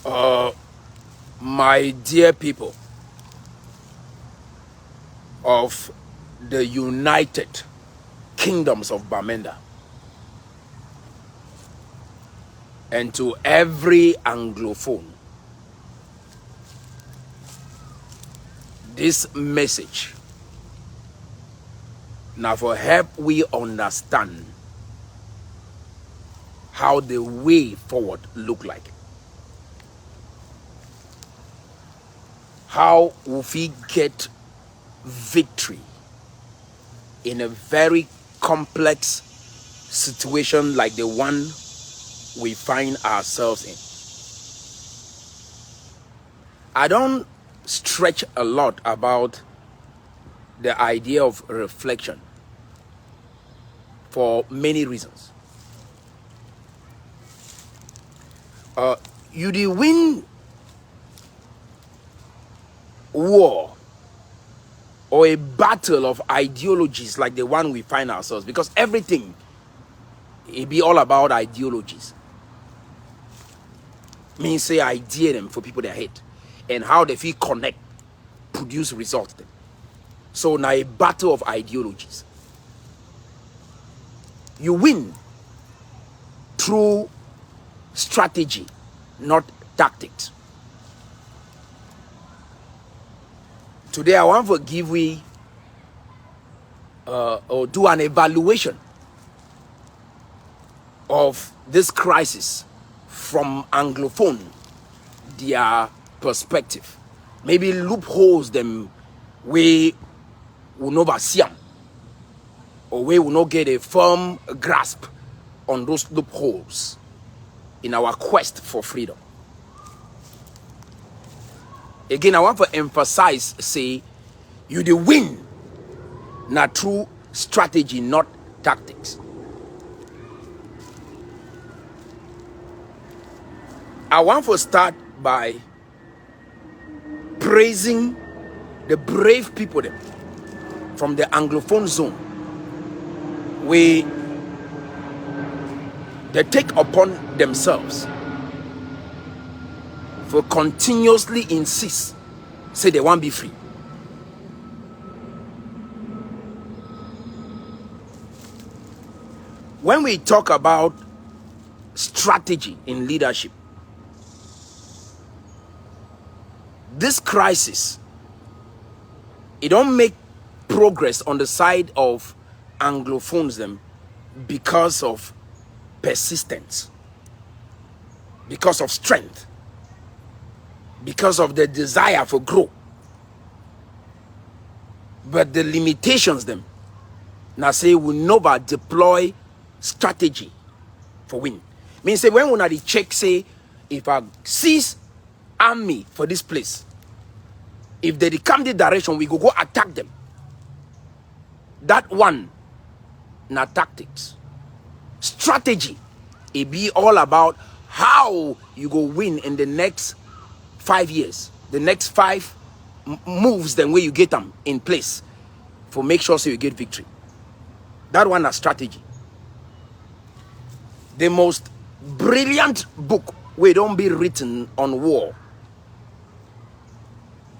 My dear people of the United Kingdoms of Bamenda, and to every Anglophone, this message now for help we understand how the way forward look like. How will we get victory in a very complex situation like the one we find ourselves in? I don't stretch a lot about the idea of reflection for many reasons. You did win war or a battle of ideologies like the one we find ourselves, because everything it be all about ideologies. Means say idea them for people that hate and how they feel connect, produce results them. So now a battle of ideologies. You win through strategy, not tactics. Today I want to give we or do an evaluation of this crisis from Anglophone, their perspective. Maybe loopholes them we will never see them, or we will not get a firm grasp on those loopholes in our quest for freedom. Again, I want to emphasize, say, you the win, not through strategy, not tactics. I want to start by praising the brave people them from the Anglophone zone, where they take upon themselves for continuously insist, say they want to be free. When we talk about strategy in leadership, this crisis, it don't make progress on the side of Anglophones them because of persistence, because of strength, because of the desire for growth. But the limitations them now say we never deploy strategy for win. Means say when we check, say if I seize army for this place, if they come the direction, we go attack them. That one na tactics. Strategy, it be all about how you go win in the next 5 years, the next 5 moves, then where you get them in place for make sure so you get victory. That one a strategy. The most brilliant book where don't be written on war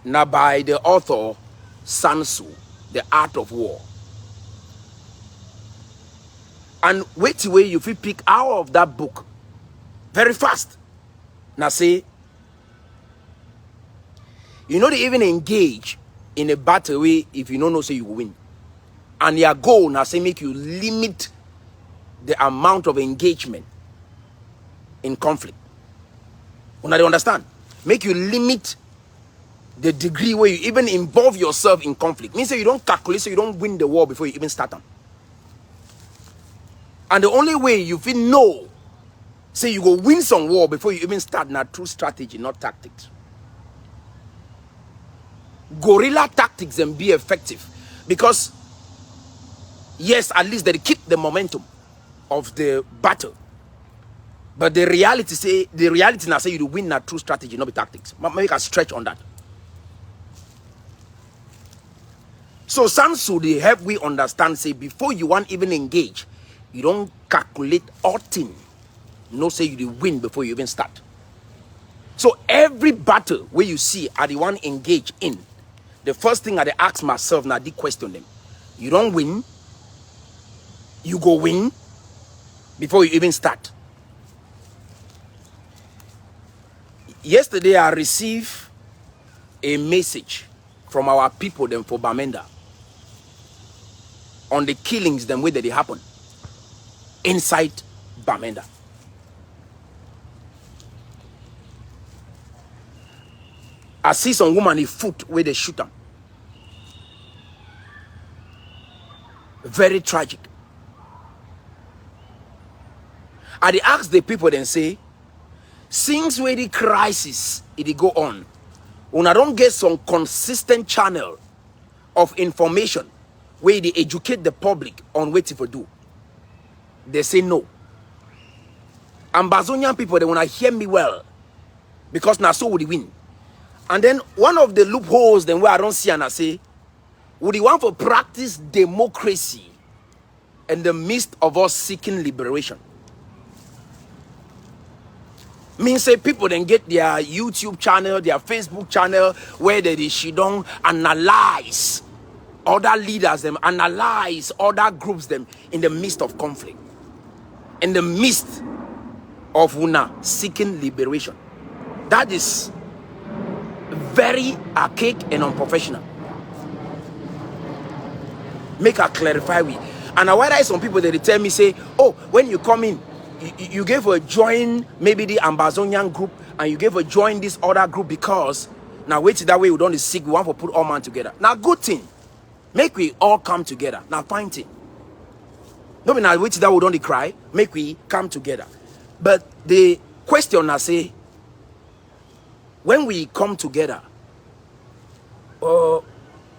now by the author Sun Tzu, The Art of War. And wait till you feel pick out of that book very fast. Now say, you know, they even engage in a battle way if you don't know, say you will win. And your goal now say make you limit the amount of engagement in conflict. When I understand, make you limit the degree where you even involve yourself in conflict. Means that you don't calculate, so you don't win the war before you even start them. And the only way you feel know, say you go win some war before you even start, not through strategy, not tactics. Guerrilla tactics and be effective because yes, at least they keep the momentum of the battle. But the reality now say you win not through strategy, not be tactics. Maybe I stretch on that. So Sun Tzu they help we understand, say before you want even engage, you don't calculate all thing. No say you win before you even start. So every battle where you see I the one engage in, the first thing I dey ask myself now, I question them. You don't win, you go win before you even start. Yesterday I received a message from our people them for Bamenda on the killings them way that they happen inside Bamenda. I see some woman in foot where they shoot them. Very tragic. I dey ask the people then say, since where the crisis it go on, when I don't get some consistent channel of information where they educate the public on what to do, they say no. Ambazonian people, they wanna hear me well, because now so would they win. And then one of the loopholes then where I don't see and I say, would you want to practice democracy in the midst of us seeking liberation? Means say people then get their YouTube channel, their Facebook channel, where they don't analyze other leaders, them analyze other groups, them in the midst of conflict, in the midst of una seeking liberation. That is very archaic and unprofessional. Make I clarify we. And I why some people they tell me say, oh, when you come in, you gave a join maybe the Ambazonian group and you gave a join this other group because now wait that way we don't seek, we want to put all man together. Now good thing. Make we all come together. Now fine thing. No be now wait that we don't cry. Make we come together. But the question I say, when we come together,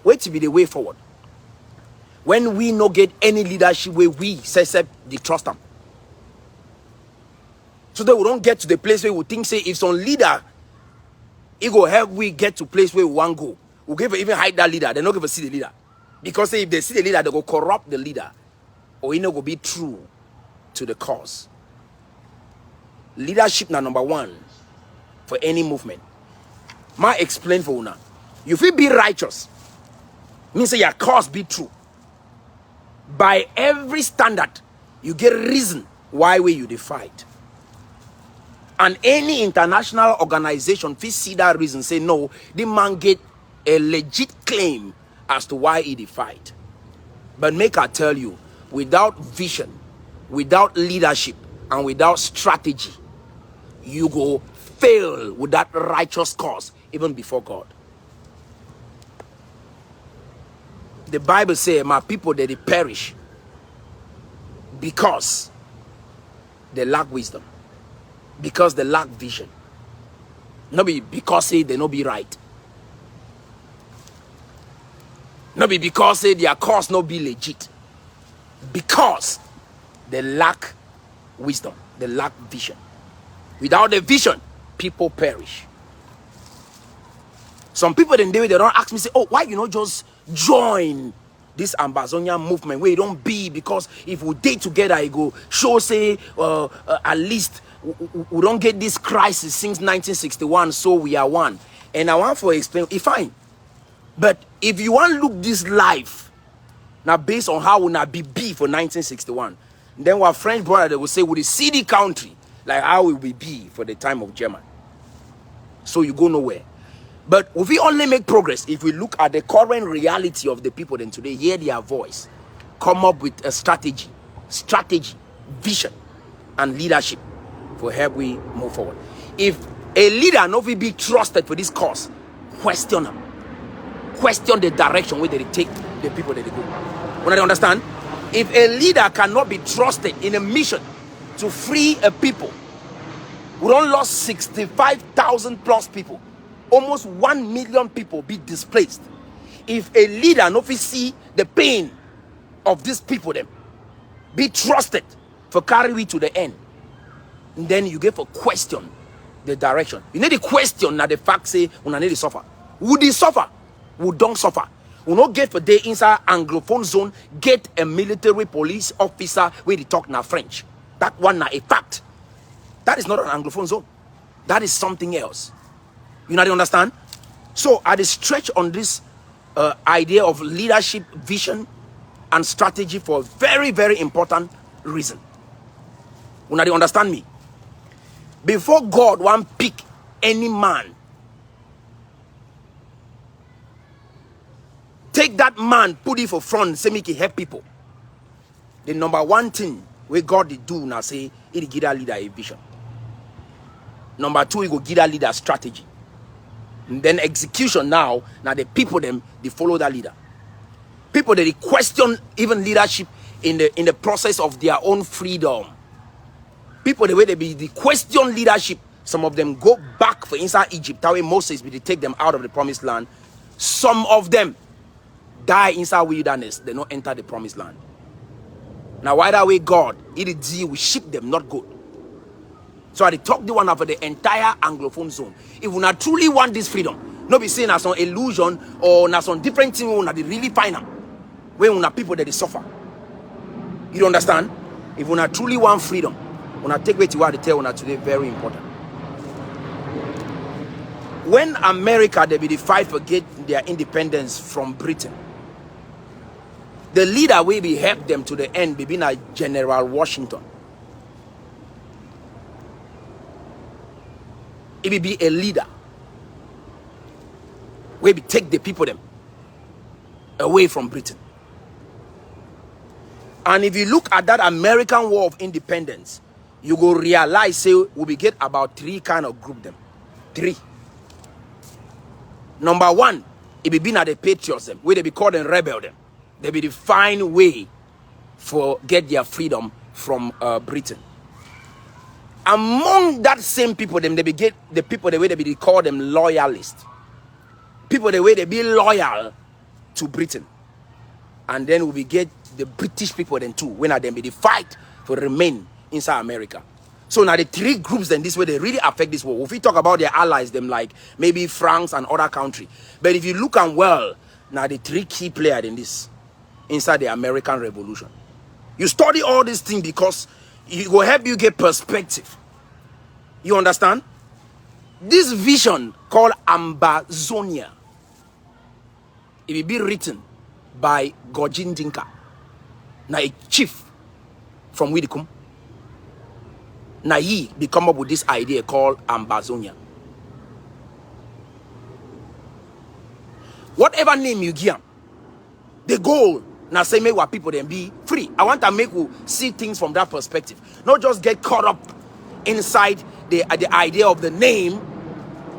wait to be the way forward. When we no get any leadership where we accept the trust them. So that we don't get to the place where we think say if some leader it go help we get to place where we want go. We give even hide that leader, they not give a see the leader. Because say if they see the leader, they go corrupt the leader. Or it not go be true to the cause. Leadership now number one for any movement. Ma explain for una. You feel be righteous. Means say your cause be true. By every standard, you get reason why way you fight. And any international organization, if you see that reason, say no, the man get a legit claim as to why he fight. But make I tell you, without vision, without leadership, and without strategy, you go fail with that righteous cause, even before God. The Bible says, my people, they perish because they lack wisdom. Because they lack vision. Not be because say they not be right. Not be because say their cause not be legit. Because they lack wisdom. They lack vision. Without the vision, people perish. Some people then they don't ask me, say, oh, why you not just join this Ambazonian movement where you don't be, because if we date together, it go show say at least we don't get this crisis since 1961, so we are one. And I want to explain, it's fine. But if you want to look this life, now based on how we not be for 1961, then what French brother they will say, would the CD country, like how will we be for the time of German? So you go nowhere. But if we only make progress, if we look at the current reality of the people then today, hear their voice, come up with a strategy, vision, and leadership for help we move forward. If a leader not will be trusted for this cause, question them. Question the direction where they take the people that they go. When I understand, if a leader cannot be trusted in a mission to free a people, we don't lost 65,000 plus people. Almost 1 million people be displaced. If a leader not see the pain of these people, them be trusted for carry we to the end, and then you get for question the direction. You need to question now the fact say we need to suffer. Would they suffer? We don't suffer. We not get for day inside Anglophone zone, get a military police officer where they talk now French. That one now a fact. That is not an Anglophone zone. That is something else. You know, understand? So I stretch on this idea of leadership, vision, and strategy for a very, very important reason. You know, understand me? Before God want pick any man, take that man, put it for front, say make it help people. The number one thing where God did do now say, it give that leader a vision. Number two, he go give that leader a strategy. And then execution now the people them, they follow that leader. People they question even leadership in the process of their own freedom. People the way they question leadership. Some of them go back for inside Egypt. That way Moses will take them out of the promised land. Some of them die inside wilderness. They don't enter the promised land. Now why that way God, he did deal with ship them, not good. So I talk the one over the entire Anglophone zone. If we not truly want this freedom, not be saying as some illusion or as some different thing we not really find them. When we not people that they suffer. You understand? If we not truly want freedom, we not take away to what they tell us today very important. When America they be the fight for get their independence from Britain, the leader will be help them to the end, be a General Washington. It will be a leader. We be take the people them away from Britain. And if you look at that American War of Independence, you go realize say we be get about three kind of group them. Three. Number one, it be been at the patriots them, where they be called them rebel them. They be the fine way for get their freedom from Britain. Among that same people, them they be get the people the way they be call them loyalists. People the way they be loyal to Britain. And then we get the British people then too, when they be the fight for remain inside America. So now the three groups then this way they really affect this war. If we talk about their allies, them like maybe France and other country. But if you look and well, now the three key players in this inside the American Revolution. You study all these things because it will help you get perspective. You understand? This vision called Ambazonia, it will be written by Gojin Dinka, now a chief from Widikum. Now he come up with this idea called Ambazonia. Whatever name you give, the goal now say make what people then be free. I want to make you see things from that perspective, not just get caught up inside the idea of the name,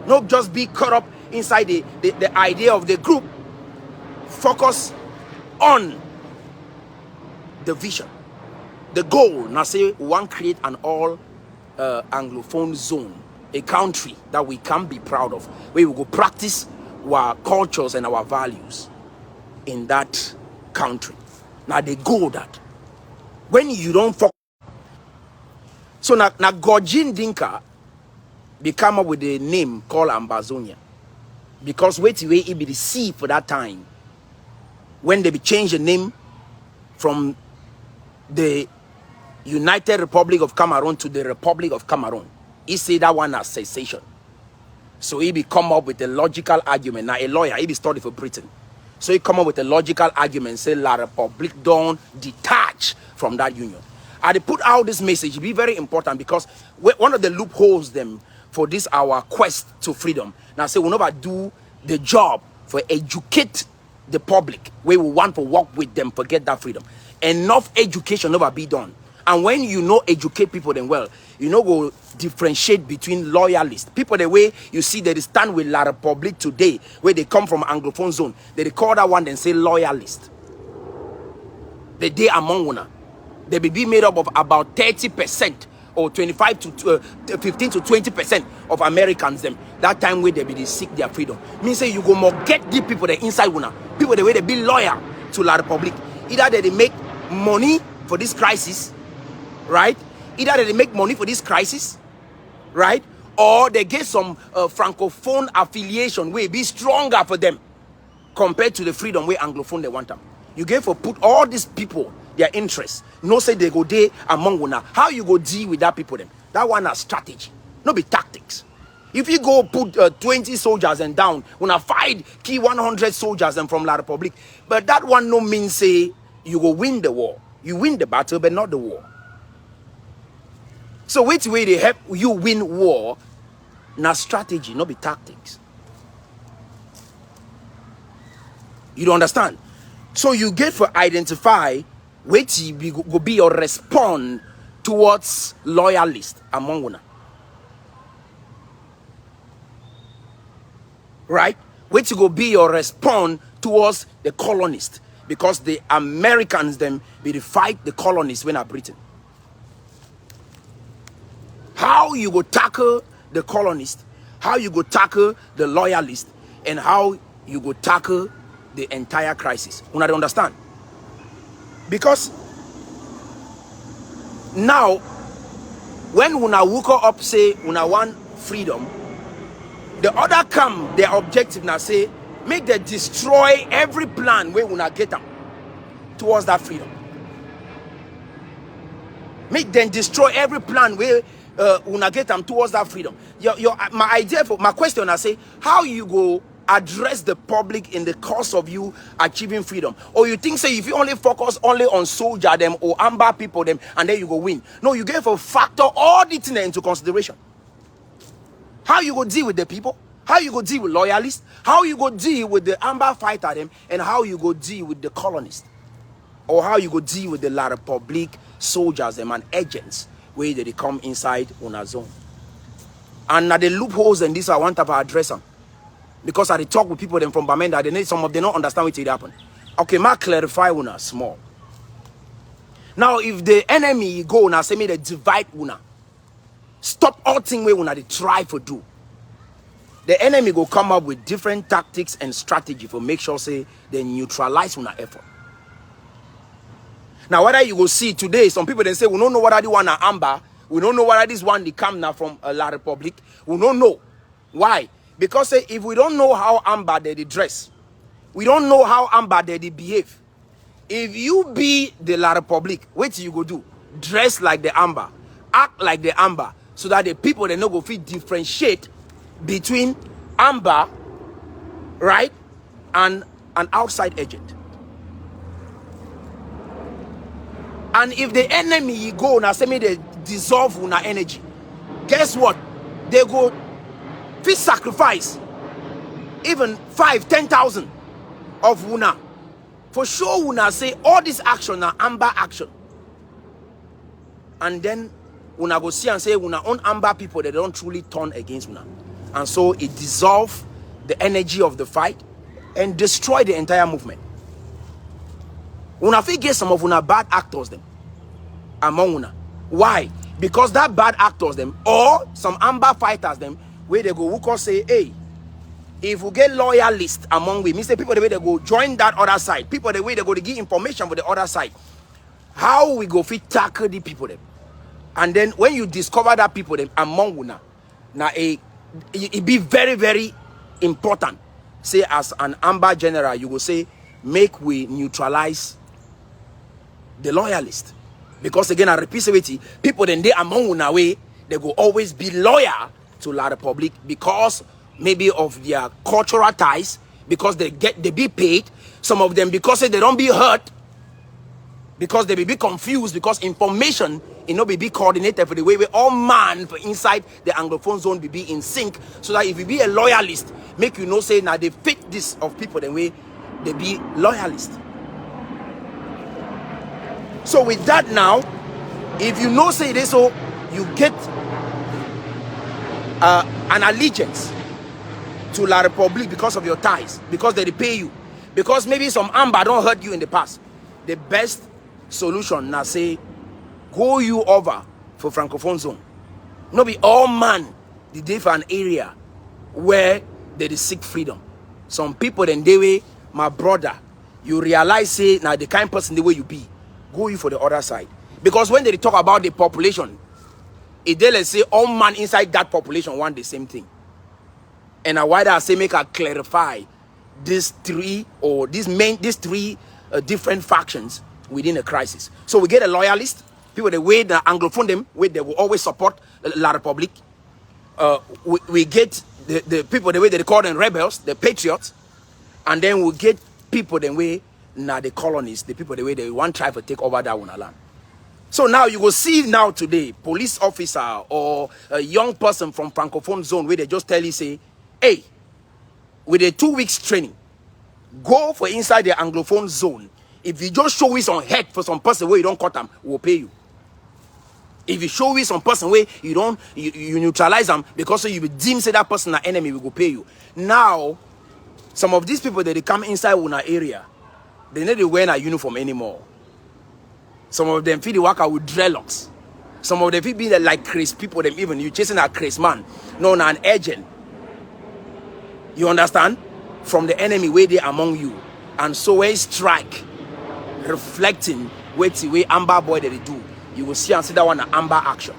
not just be caught up inside the idea of the group. Focus on the vision, the goal. Now say we want to create an all Anglophone zone, a country that we can be proud of, where we go practice our cultures and our values in that country. Now they go that when you don't focus. So now Gojin Dinka they come up with a name called Ambazonia, because wait till it be the sea for that time when they be change the name from the United Republic of Cameroon to the Republic of Cameroon. He say that one as cessation. So he be come up with a logical argument. Now a lawyer, he be study for Britain. So he come up with a logical argument, say La Republique don't detach from that union. And they put out this message, it be very important, because one of the loopholes them for this our quest to freedom. Now say we'll never do the job for educate the public where we want to work with them, forget that freedom. Enough education never be done. And when you know educate people then well, you know go differentiate between loyalists. People the way you see they stand with La Republique today, where they come from Anglophone zone, they call that one and say loyalist. The day among one, they be made up of about 30% or 25 to 15 to 20% of Americans them. That time where they be seek their freedom. Means say you go more get the people the inside one. People the way they be loyal to La Republique. Either they make money for this crisis, right? Either they make money for this crisis, right? Or they get some francophone affiliation where it be stronger for them compared to the freedom where Anglophone they want them. You get for put all these people their interests. No say they go there among one. How you go deal with that people them? That one has strategy, no be tactics. If you go put 20 soldiers and down, when I fight key 100 soldiers and from La Republic, but that one no means say you will win the war. You win the battle, but not the war. So which way they help you win war? Now strategy, not be tactics. You don't understand? So you get for identify which will be your response towards loyalists among una. Right? Which will be your response towards the colonists. Because the Americans them will fight the colonists when are Britain. How you go tackle the colonists, how you go tackle the loyalists, and how you go tackle the entire crisis. Una don't understand? Because now, when una woke up say una want freedom, the other come their objective now say make them destroy every plan where una get them towards that freedom. Make them destroy every plan where una get them towards that freedom. My question I say, how you go address the public in the course of you achieving freedom? Or you think say if you only focus only on soldier them or amber people them and then you go win? No, you get for factor all the things into consideration. How you go deal with the people? How you go deal with loyalists? How you go deal with the amber fighter them? And how you go deal with the colonists? Or how you go deal with the La Republic soldiers them and agents where they come inside on a zone? And now the loopholes and this I want to address them. Because I talk with people them from Bamenda, they need some of them don't understand what it happened. Okay, ma clarify una small. Now if the enemy go now say me they divide una. Stop all thing where una they try for do. The enemy go come up with different tactics and strategy for make sure say they neutralize una effort. Now whether you go see today, some people then say we don't know whether the one are amber, we don't know whether this one they come now from La Republic. We don't know. Why? Because say, if we don't know how amber they dress, we don't know how amber they behave. If you be the La Republic, what you go do? Dress like the amber, act like the amber, so that the people they know go fit differentiate between amber, right, and an outside agent. And if the enemy go now say me they dissolve una energy, guess what? They go fit sacrifice even 5,000-10,000 of una. For sure una say all this action are amber action. And then una go see and say una own amber people they don't truly turn against una. And so it dissolve the energy of the fight and destroy the entire movement. Una fit get some of una bad actors them among una. Why? Because that bad actors them or some amber fighters them where they go who can say, hey, if we get loyalists among we, means the people the way they go join that other side, people the way they go to give information for the other side, how we go fit tackle the people them. And then when you discover that people them among una, now it be very, very important. Say as an amber general, you go say, make we neutralize the loyalist. Because again, I repeat it, people then they among una way, they go always be loyal to La Republic because maybe of their cultural ties, because they be paid. Some of them because they don't be hurt, because they be confused, because information be coordinated for the way we all man for inside the Anglophone zone be in sync, so that if you be a loyalist, make you know say now they fit this of people the way they be loyalist. So with that now, if you know say this, so you get an allegiance to La Republic because of your ties, because they pay you, because maybe some amber don't hurt you in the past. The best solution now say go you over for Francophone zone. No be all man the day for an area where they seek freedom. Some people then they way, my brother, you realize say now the kind person the way you be, go you for the other side. Because when they talk about the population, it they let's say all man inside that population want the same thing. And why I say make I clarify these three different factions within a crisis. So we get a loyalist, people the way the Anglophone them, where they will always support La Republic. we get the people the way they call them rebels, the patriots, and then we get people the way now the colonists, the people the way they want try to take over that one land. So now you will see now today, police officer or a young person from Francophone zone where they just tell you, say, hey, with a 2 weeks training, go for inside the Anglophone zone. If you just show us on head for some person where you don't cut them, we'll pay you. If you show us some person where you don't, you neutralize them because so you deem say that person an enemy, we will pay you. Now, some of these people that they come inside una area, they need to wear a uniform anymore. Some of them feel they work out with dreadlocks. Some of them feel be like crazy people. Them even you chasing a crazy man, known as an agent. You understand? From the enemy where they among you, and so when strike, reflecting what the way Amber Boy that they do, you will see and see that one an Amber action.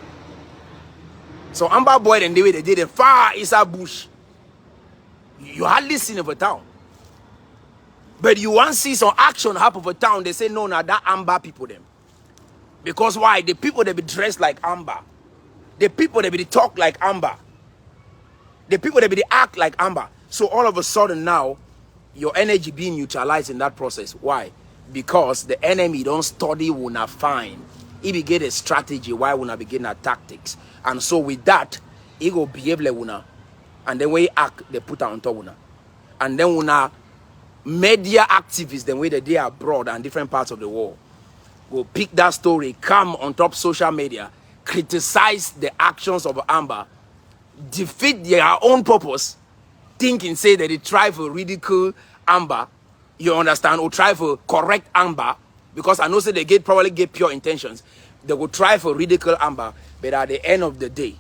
So Amber Boy and the way they did it far inside bush. You hardly seen of a town. But you want to see some action happen of a town, they say no, now that Amber people them. Because why? The people that be dressed like Amber. The people that be talk like Amber. The people that be act like Amber. So all of a sudden now, your energy being neutralized in that process. Why? Because the enemy don't study, will not find. He be get a strategy, why will not begin a tactics. And so with that, he go behave like una. And then when he act, they put on top una. And then una media activists, the way that they are abroad and different parts of the world, will pick that story, come on top social media, criticize the actions of Amber, defeat their own purpose, thinking, say that they try to ridicule Amber, you understand, or try to correct Amber, because I know say they probably get pure intentions. They will try to ridicule Amber, but at the end of the day,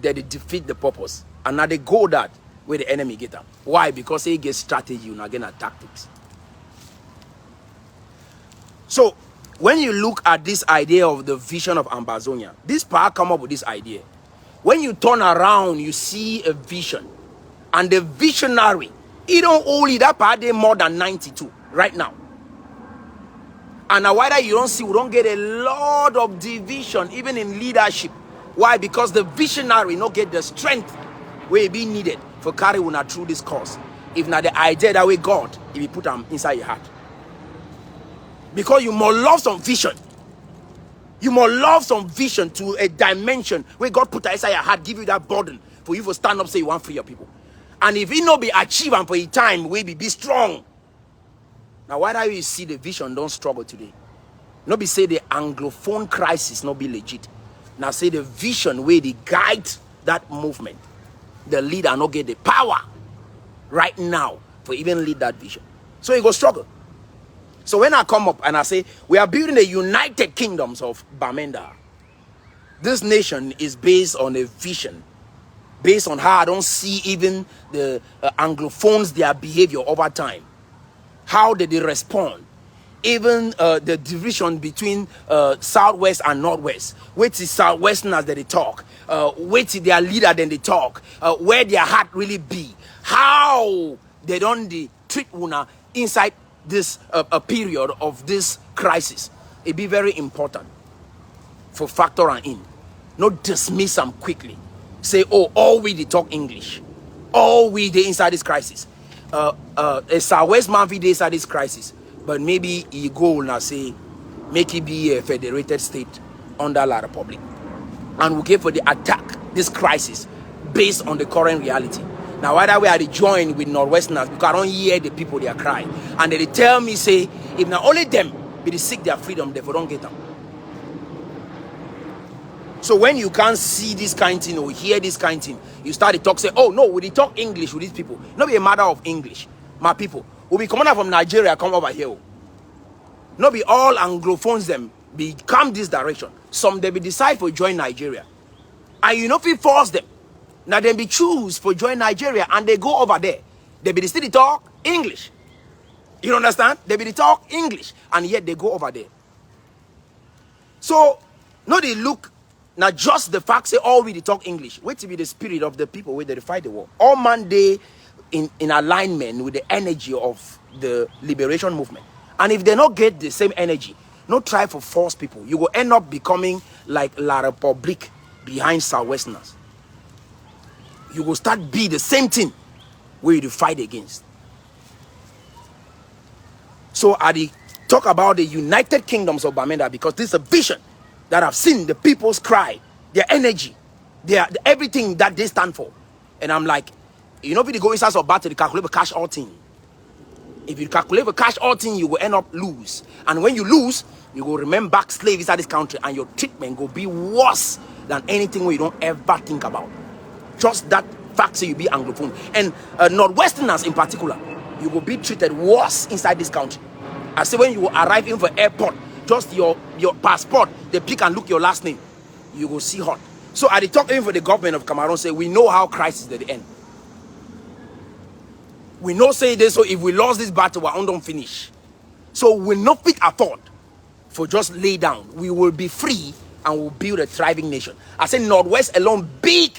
they defeat the purpose. And now they go that where the enemy get them. Why? Because they get strategy, you not get tactics. So when you look at this idea of the vision of Ambazonia, this part come up with this idea. When you turn around, you see a vision. And the visionary, he don't only that part they more than 92 right now. And now whether you don't see, we don't get a lot of division, even in leadership. Why? Because the visionary not get the strength where it be needed for carry una through this course. If not the idea that way God, if you put them inside your heart. Because you must love some vision. You must love some vision to a dimension where God put inside your heart, give you that burden for you to stand up, say you want free your people. And if it not be achieved and for a time, we be strong. Now, why do you see the vision don't struggle today? Not be say the Anglophone crisis not be legit. Now say the vision where they guide that movement. The leader not get the power right now for even lead that vision. So he go struggle. So when I come up and I say, we are building the United Kingdoms of Bamenda. This nation is based on a vision. Based on how I don't see even the Anglophones, their behavior over time. How did they respond? Even the division between Southwest and Northwest. Which is Southwesterners that they talk. Which is their leader then they talk. Where their heart really be. How they don't treat una inside this a period of this crisis. It be very important for factor and in. Not dismiss them quickly. Say, oh, all we they talk English. All we they inside this crisis. A Southwest man they inside this crisis. But maybe he go and say, make it be a federated state under La Republic. And we get for the attack, this crisis, based on the current reality. Now, whether we are joined with Northwesterners, because I don't hear the people they are crying. And they tell me, say, if not only them, be they seek their freedom, therefore don't get them. So when you can't see this kind of thing or hear this kind of thing, you start to talk, say, oh no, we talk English with these people. Not be a matter of English. My people, will be coming out from Nigeria, come over here. Not be all Anglophones them, be come this direction. Some they be decide for join Nigeria. And you know if you force them. Now they be choose for join Nigeria and they go over there. They be still talk English. You understand? They be talk English and yet they go over there. So, no they look, not just the fact say all we talk English. Wait to be the spirit of the people where they fight the war. All man they in alignment with the energy of the liberation movement. And if they not get the same energy, not try for force people. You will end up becoming like La Republic behind Southwesterners. you will start be the same thing where you fight against. So I talk about the United Kingdoms of Bamenda because this is a vision that I've seen the people's cry, their energy, their everything that they stand for. And I'm like, you know, if you go inside of battle, you calculate the cash all thing. If you calculate the cash all thing, you will end up lose. And when you lose, you will remain back slave inside this country, and your treatment will be worse than anything where you don't ever think about. Just that fact, say you be Anglophone. And Northwesterners in particular, you will be treated worse inside this country. I say when you arrive in the airport, just your passport, they pick and look your last name, you will see hot. So I talk even for the government of Cameroon, say we know how crisis at the end. We know say this, so if we lost this battle, we don't finish. So we'll not fit afford for just lay down. We will be free and we'll build a thriving nation. I say Northwest alone big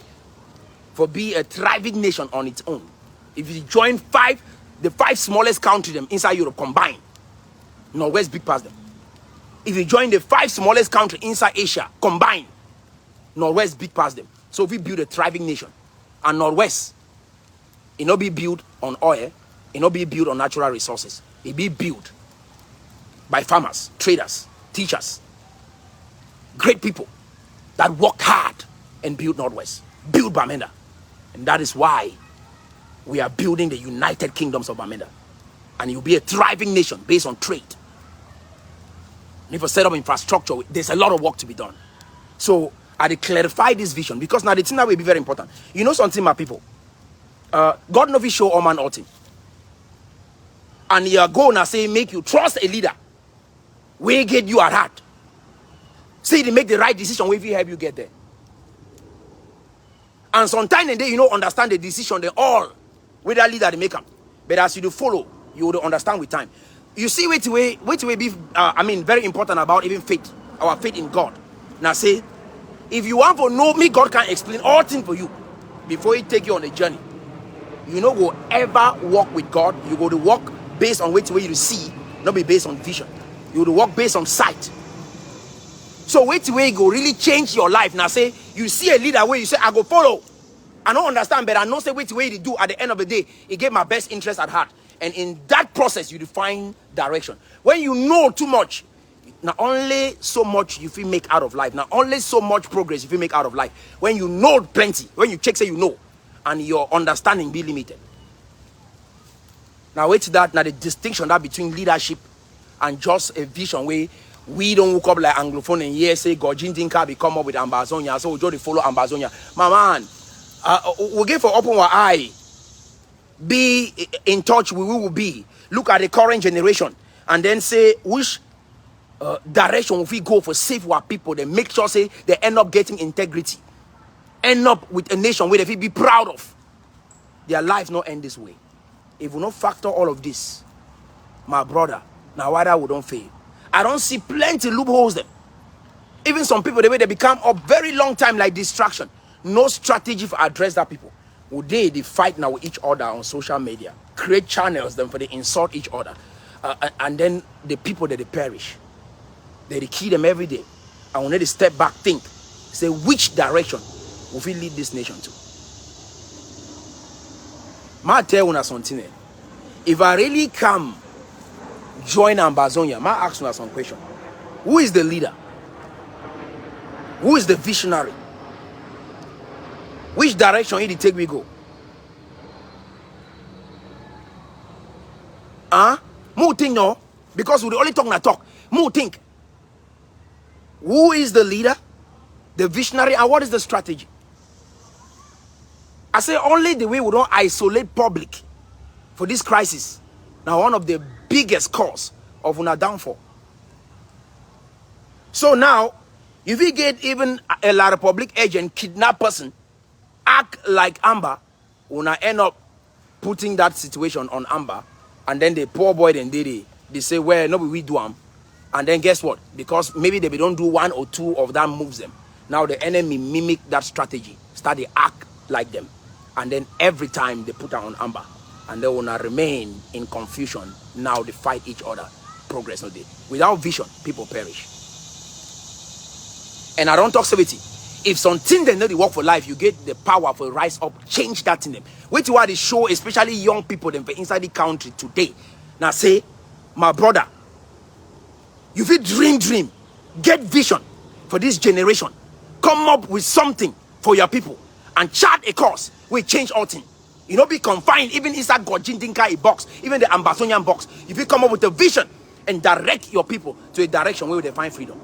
for be a thriving nation on its own. If you join the five smallest countries them inside Europe combined, Northwest big past them. If you join the 5 smallest countries inside Asia combined, Northwest big past them. So we build a thriving nation. And Northwest, it not be built on oil, it not be built on natural resources. It be built by farmers, traders, teachers, great people that work hard and build Northwest, build Bamenda. And that is why we are building the United Kingdoms of Bamenda. And you'll be a thriving nation based on trade. And if you set up infrastructure, there's a lot of work to be done. So I clarify this vision because now the thing that will be very important. You know something, my people? God knows show all man all thing. And you are going to say make you trust a leader. We get you at heart. Say they make the right decision if you help you get there. And sometimes they understand the decision they all with that leader they make them. But as you do follow, you will understand with time. You see which way be very important about even faith, our faith in God. Now say, if you want to know me, God can explain all things for you before He take you on a journey. You know, go ever walk with God. You go to walk based on which way you see, not be based on vision. You go to walk based on sight. So which way go really change your life. Now say you see a leader where you say I go follow. I don't understand, but I know say which way to do. At the end of the day, it gave my best interest at heart. And in that process, you define direction. When you know too much, not only so much you feel make out of life, not only so much progress you feel make out of life. When you know plenty, when you check say you know, and your understanding be limited. Now wait that now the distinction that between leadership and just a vision where we don't woke up like Anglophone and yes say Gojin Dinka be come up with Ambazonia, so we just follow Ambazonia. My man, we give for open our eye. Be in touch with who will be. Look at the current generation and then say which direction will we go for save our people. Then make sure say they end up getting integrity, end up with a nation where they be proud of. Their life not end this way. If we not factor all of this, my brother, now why that we don't fail. I don't see plenty loopholes them. Even some people the way they become a very long time like distraction. No strategy for address that people. Would they fight now with each other on social media, create channels them for they insult each other, and then the people that they perish, they kill them every day. And when they step back, think, say which direction will we lead this nation to? Ma tell you something. If I really come join Ambazonia, ma ask you some question. Who is the leader? Who is the visionary? Which direction did it take we go? More think no, because we only talk. More think. Who is the leader, the visionary, and what is the strategy? I say only the way we don't isolate public for this crisis. Now one of the biggest cause of our downfall. So now, if we get even a La Republic agent kidnap person, act like Amber, una end up putting that situation on Amber, and then the poor boy then they say, well, no, we do them. And then guess what? Because maybe they don't do 1 or 2 of them moves them. Now the enemy mimic that strategy, start to act like them. And then every time they put her on Amber, and they will not remain in confusion. Now they fight each other. Progress no day. Without vision, people perish. And I don't talk 70. If something they know they work for life, you get the power for rise up, change that in them. Which is why they show, especially young people them for inside the country today. Now say, my brother, you feel dream, get vision for this generation. Come up with something for your people and chart a course. We change all things. You know, be confined even inside Gojin Dinka box, even the Ambazonian box. If you come up with a vision and direct your people to a direction where they find freedom.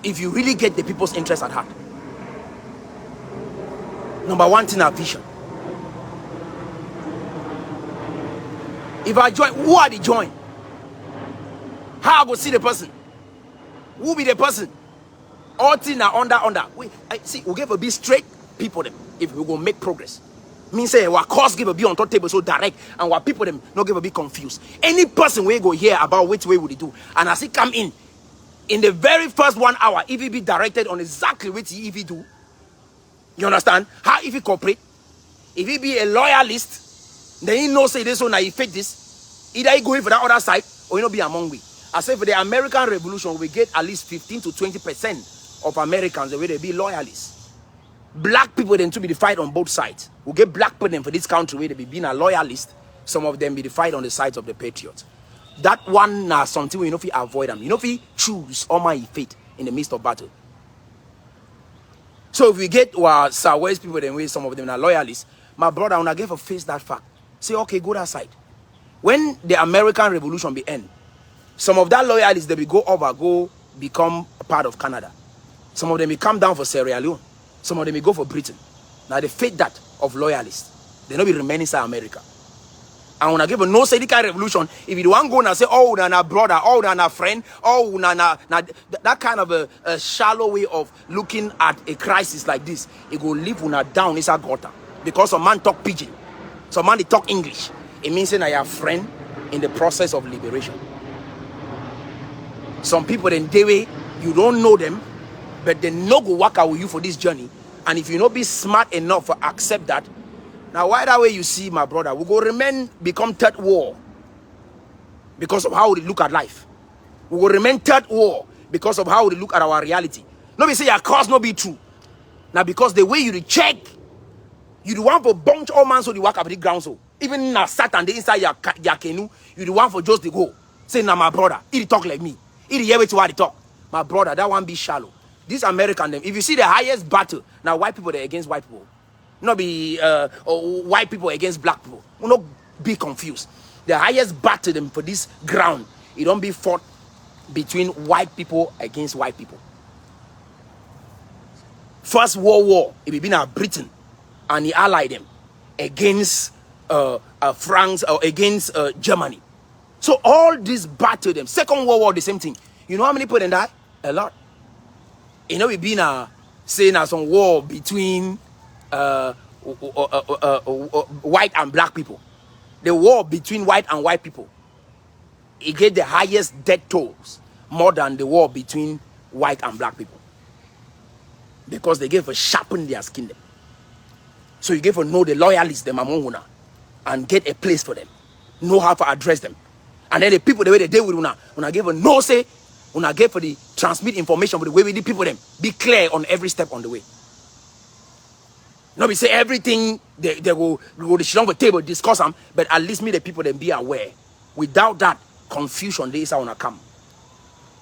If you really get the people's interest at heart. Number one thing, our vision. If I join, who are the join? How I go see the person? Who be the person? All things are under. See, we give a bit straight people them if we go make progress. Means say our course give a be on top table so direct and our people them not give a bit confused. Any person we go hear about which way would he do, and as he come in the very first 1 hour, if he be directed on exactly what he if he do, you understand? How if he cooperate, if he be a loyalist, then he know say this one he fake this. Either he go in for that other side or he not be among we. I say for the American Revolution, we get at least 15 to 20% of Americans the way they be loyalists. Black people then to be the fight on both sides. We get black people for this country where they be being a loyalist. Some of them be the fight on the sides of the patriots. That one is something we know if you avoid them. You know if you choose all my fate in the midst of battle. So if we get our Southwest people then way some of them are loyalists, my brother when I get to face that fact, say okay, go that side. When the American Revolution be end, some of that loyalists they will go over, go become a part of Canada. Some of them will come down for Sierra Leone. Some of them will go for Britain. Now they fate that of loyalists. They not be remaining inside America. And when I give a no say the kind of revolution, if you want to go and say, oh, na brother, oh, na friend, oh, na that kind of a shallow way of looking at a crisis like this, it will leave una down inside gutter. Because some man talk pidgin, some man they talk English. It means that you are friend in the process of liberation. Some people in the way you don't know them, but they no go work out with you for this journey. And if you not be smart enough to accept that, now why that way you see my brother, we go remain become third war because of how we look at life. We will remain third war because of how we look at our reality. Nobody say your cause not be true. Now because the way you check, you the one for bunch all man so the work up the ground so. Even now Satan the inside your canoe, you the one for just the go. Say now my brother, he talk like me. He hear what you talk. My brother, that one be shallow. This American them, if you see the highest battle, now white people they're against white people. Not be white people against black people. Will not be confused. The highest battle them for this ground, it don't be fought between white people against white people. First World War, it be been Britain and he allied them against France or against Germany. So all this battle them. Second World War, the same thing. You know how many people then die? A lot. You know we been saying some war between white and black people. The war between white and white people, it get the highest death tolls more than the war between white and black people, because they gave a sharpen their skin them. So you give to know the loyalists them among una and get a place for them, know how to address them, and then the people the way they deal with una give a no say, una give for the transmit information, but the way we the people them be clear on every step on the way. No, we say everything they go sit on the table, discuss them, but at least me the people then be aware. Without that, confusion they is how come.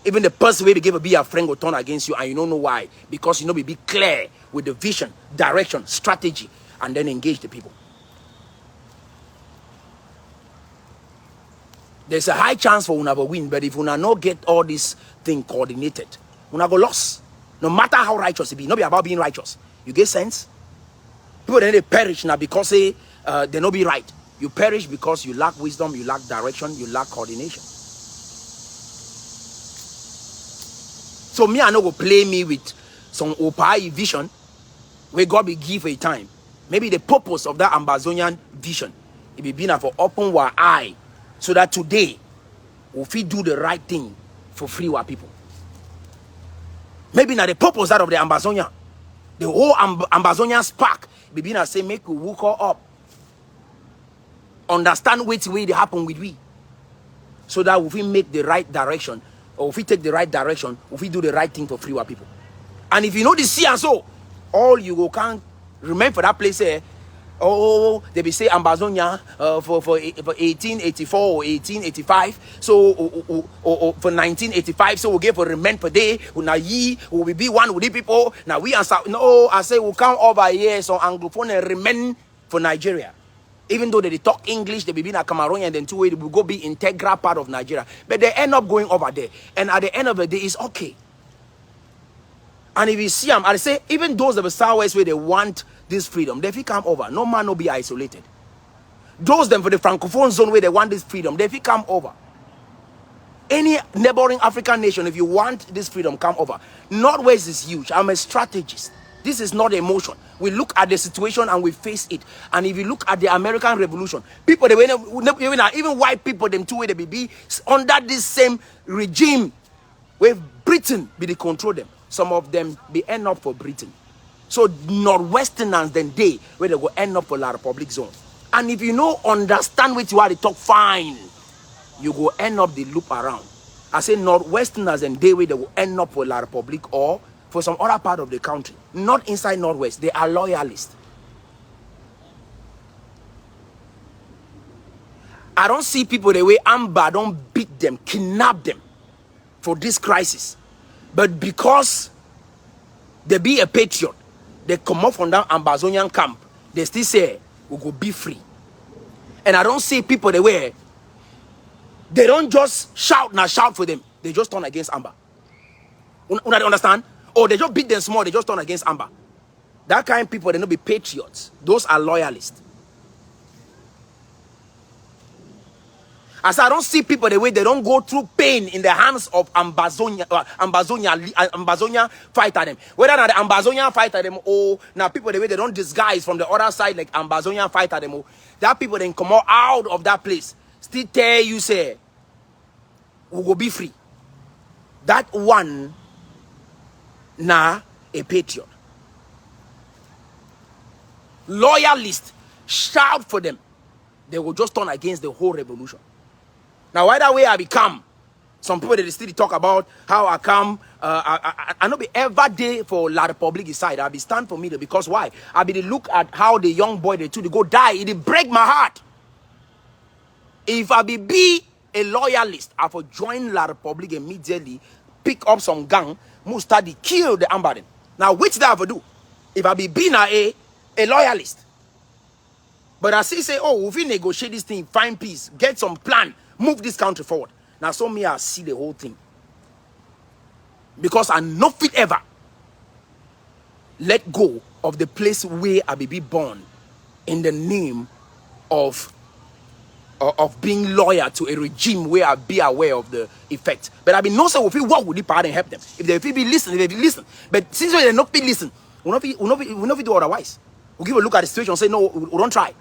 Even the person way they give a be a friend will turn against you and you don't know why. Because you know we be clear with the vision, direction, strategy, and then engage the people. There's a high chance for una to win, but if una not get all this thing coordinated, una go lost. No matter how righteous it be, not be about being righteous. You get sense? People then they perish now because they not be right. You perish because you lack wisdom, you lack direction, you lack coordination. So me I no go play me with some opai vision where God will give a time. Maybe the purpose of that Ambazonian vision, it be been for open our eye so that today we do the right thing for free our people. Maybe now the purpose that of the Ambazonia, the whole Ambazonian spark. Bibina say make we woke up, understand which way they happen with we, so that we make the right direction or if we take the right direction, if we do the right thing to free our people. And if you know the see and so, all you go can't remember for that place there. Oh, they be say Ambazonia for 1884 or 1885. So for 1985, so we give a remand per day. Now ye will be one with the people. Now we answer no. I say we come over here so Anglophone and remain for Nigeria. Even though they talk English, they be in a Cameroonian, and then two way they will go be integral part of Nigeria. But they end up going over there, and at the end of the day, it's okay. And if you see them, I say even those of the Southwest where they want this freedom, they come over. No man will be isolated. Those them for the Francophone zone where they want this freedom, they come over. Any neighboring African nation, if you want this freedom, come over. Northwest is huge. I'm a strategist. This is not emotion. We look at the situation and we face it. And if you look at the American Revolution, people, they were even white people, them two way they be under this same regime where Britain be the control them. Some of them be end up for Britain. So Northwesterners then they where they go end up for La Republic zone. And if you know understand what you are to talk fine, you go end up the loop around. I say Northwesterners and they where they will end up for La Republic or for some other part of the country. Not inside Northwest. They are loyalists. I don't see people the way Amber don't beat them, kidnap them for this crisis. But because they be a patriot, they come up from that Ambazonian camp, they still say, we go be free. And I don't see people the way, they don't just shout for them. They just turn against Amber. You understand? Or they just beat them small, they just turn against Amber. That kind of people, they don't be patriots. Those are loyalists. As I don't see people the way they don't go through pain in the hands of Ambazonia fighter them. Whether not the Ambazonia fighter them or now people the way they don't disguise from the other side like Ambazonia fighter them. That people then come out of that place. Still tell you say, we will be free. That one, nah, a patriot. Loyalist, shout for them. They will just turn against the whole revolution. Now, why that way I become? Some people they still talk about how I come. I know be every day for La Republic side. I be stand for me because why? I be to look at how the young boy they go die. It break my heart. If I be a loyalist, I for join La Republic immediately, pick up some gun, move study, kill the Ambaden. Now, which that I for do? If I be being a loyalist, but I say, oh, if we negotiate this thing, find peace, get some plan. Move this country forward. Now, so me, I see the whole thing. Because I no fit ever let go of the place where I be born in the name of being loyal to a regime where I be aware of the effect. But I be no so if we work with the part and help them. If they be listen, they be listen. But since they not be listen, we not do otherwise. We give a look at the situation and say, no, we don't try.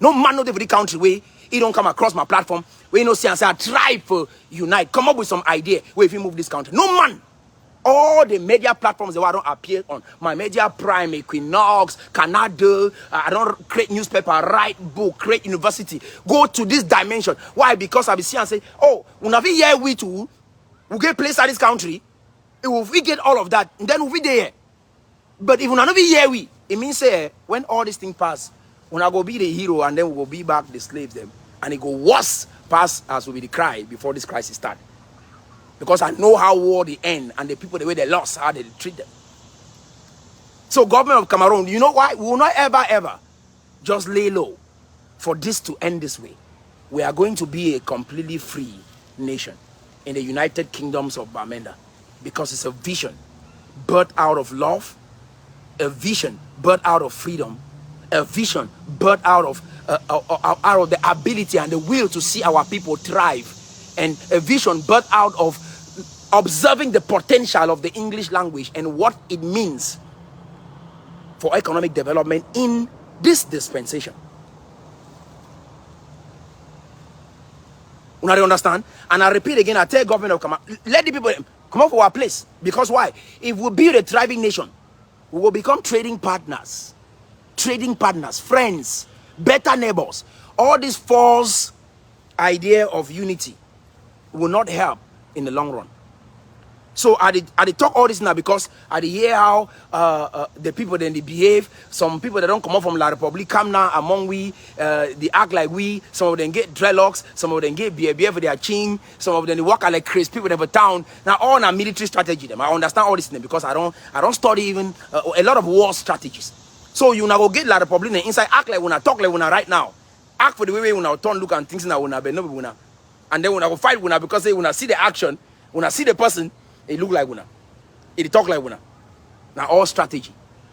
No man not for the country where he don't come across my platform where you know say and say I try for unite, come up with some idea where if you move this country. No man. All the media platforms that I don't appear on my media prime, Equinox, Canada, I don't create newspaper, write book, create university, go to this dimension. Why? Because I be see and say, oh, when I be here we too, we get place at this country, if we get all of that, then we'll be there. But if we not be here we, it means say when all these things pass, when I go be the hero and then we will be back the slaves them. And it go worse past as will be the cry before this crisis start. Because I know how war the end and the people the way they lost, how they treat them. So government of Cameroon, you know why? We will not ever just lay low for this to end this way. We are going to be a completely free nation in the United Kingdoms of Bamenda. Because it's a vision birthed out of love, a vision birthed out of freedom, a vision birthed out of the ability and the will to see our people thrive, and a vision birthed out of observing the potential of the English language and what it means for economic development in this dispensation. You understand? And I repeat again, I tell government of Cameroon, let the people come up for our place. Because why? If we build a thriving nation, we will become trading partners, friends, better neighbors. All this false idea of unity will not help in the long run. So I did talk all this now because I did hear how the people then they behave. Some people that don't come up from La Republic come now among we, they act like we. Some of them get dreadlocks, some of them get beer for their chin, some of them they walk out like crazy people in the town. Now all our military strategy them. I understand all this thing because I don't study even a lot of war strategies. So you now go get La Republic and inside act like when I talk like when I right now. Act for the way when I turn look and things now when I be no when I, and then when I go fight when I because they when I see the action, when I see the person. It look like winner. It talk like winner. Now all strategy.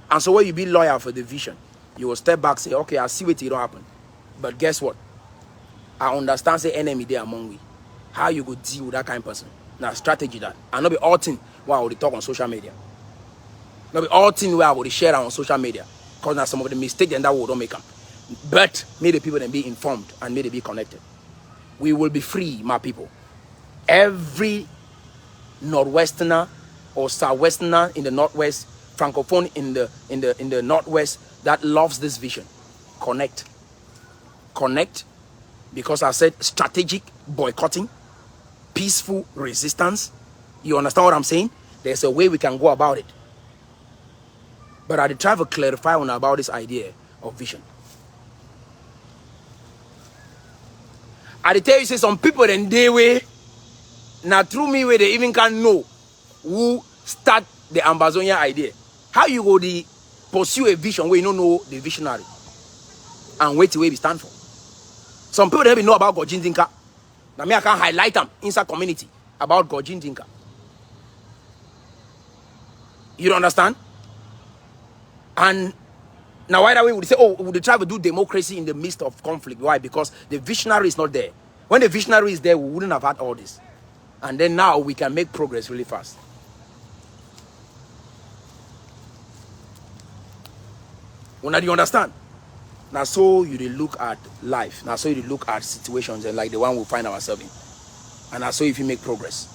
And so when you be loyal for the vision, you will step back, say, okay, I see what it don't happen. But guess what? I understand say enemy there among we. How you go deal with that kind of person? Now strategy that. And not be all thing where I would talk on social media. Not be all thing where I would share on social media. Because now some of the mistakes and that will don't make them. But may the people then be informed and may they be connected. We will be free, my people. Every Northwesterner or Southwesterner in the Northwest, Francophone in the Northwest that loves this vision. Connect, because I said strategic boycotting, peaceful resistance. You understand what I'm saying? There's a way we can go about it. But I try to clarify on about this idea of vision. I tell you, say some people in their way. Now, through me, where they even can know who start the Ambazonia idea. How you go to pursue a vision where you don't know the visionary and wait till we stand for. Some people don't even know about Gojin Dinka. Now, me I can highlight them inside community about Gojin Dinka. You don't understand? And now, why that way would say, oh, would they try to do democracy in the midst of conflict? Why? Because the visionary is not there. When the visionary is there, we wouldn't have had all this. And then now we can make progress really fast. Well, now do you understand? Now so you look at life. Now so you look at situations and like the one we find ourselves in. And now so if you make progress.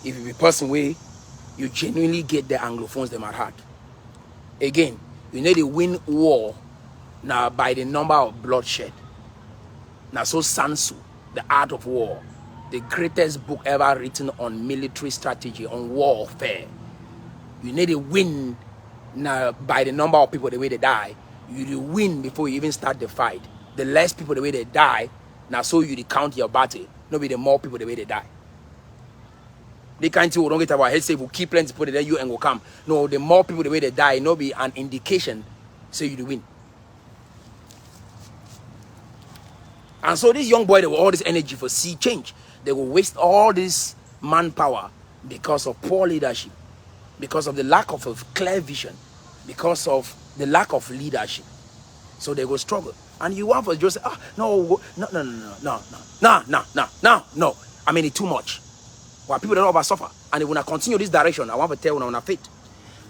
If you be person way, you genuinely get the Anglophones them at heart. Again, you need to win war now by the number of bloodshed. Now so Sansu, the art of war. The greatest book ever written on military strategy, on warfare. You need to win now by the number of people the way they die. You win before you even start the fight. The less people the way they die, now so you count your battle. Not be the more people the way they die. They can't say we don't get our head say we keep plenty people there you and go come. No, the more people the way they die, no be an indication so you win. And so this young boy they with all this energy for see change. They will waste all this manpower because of poor leadership, because of the lack of a clear vision, because of the lack of leadership. So they will struggle. And you want to just say, oh, no. I mean, it's too much. While people don't know about suffer. And if we continue this direction, I want to tell you on our faith,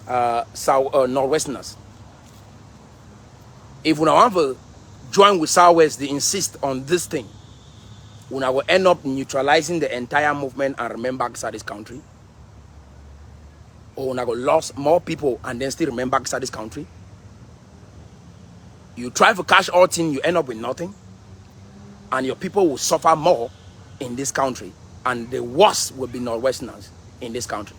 Northwesterners. If we want to join with Southwest, they insist on this thing. We will end up neutralizing the entire movement and remain back inside this country. Or we will lose more people and then still remain back inside this country. You try to cash all things, you end up with nothing. And your people will suffer more in this country. And the worst will be Northwesterners in this country.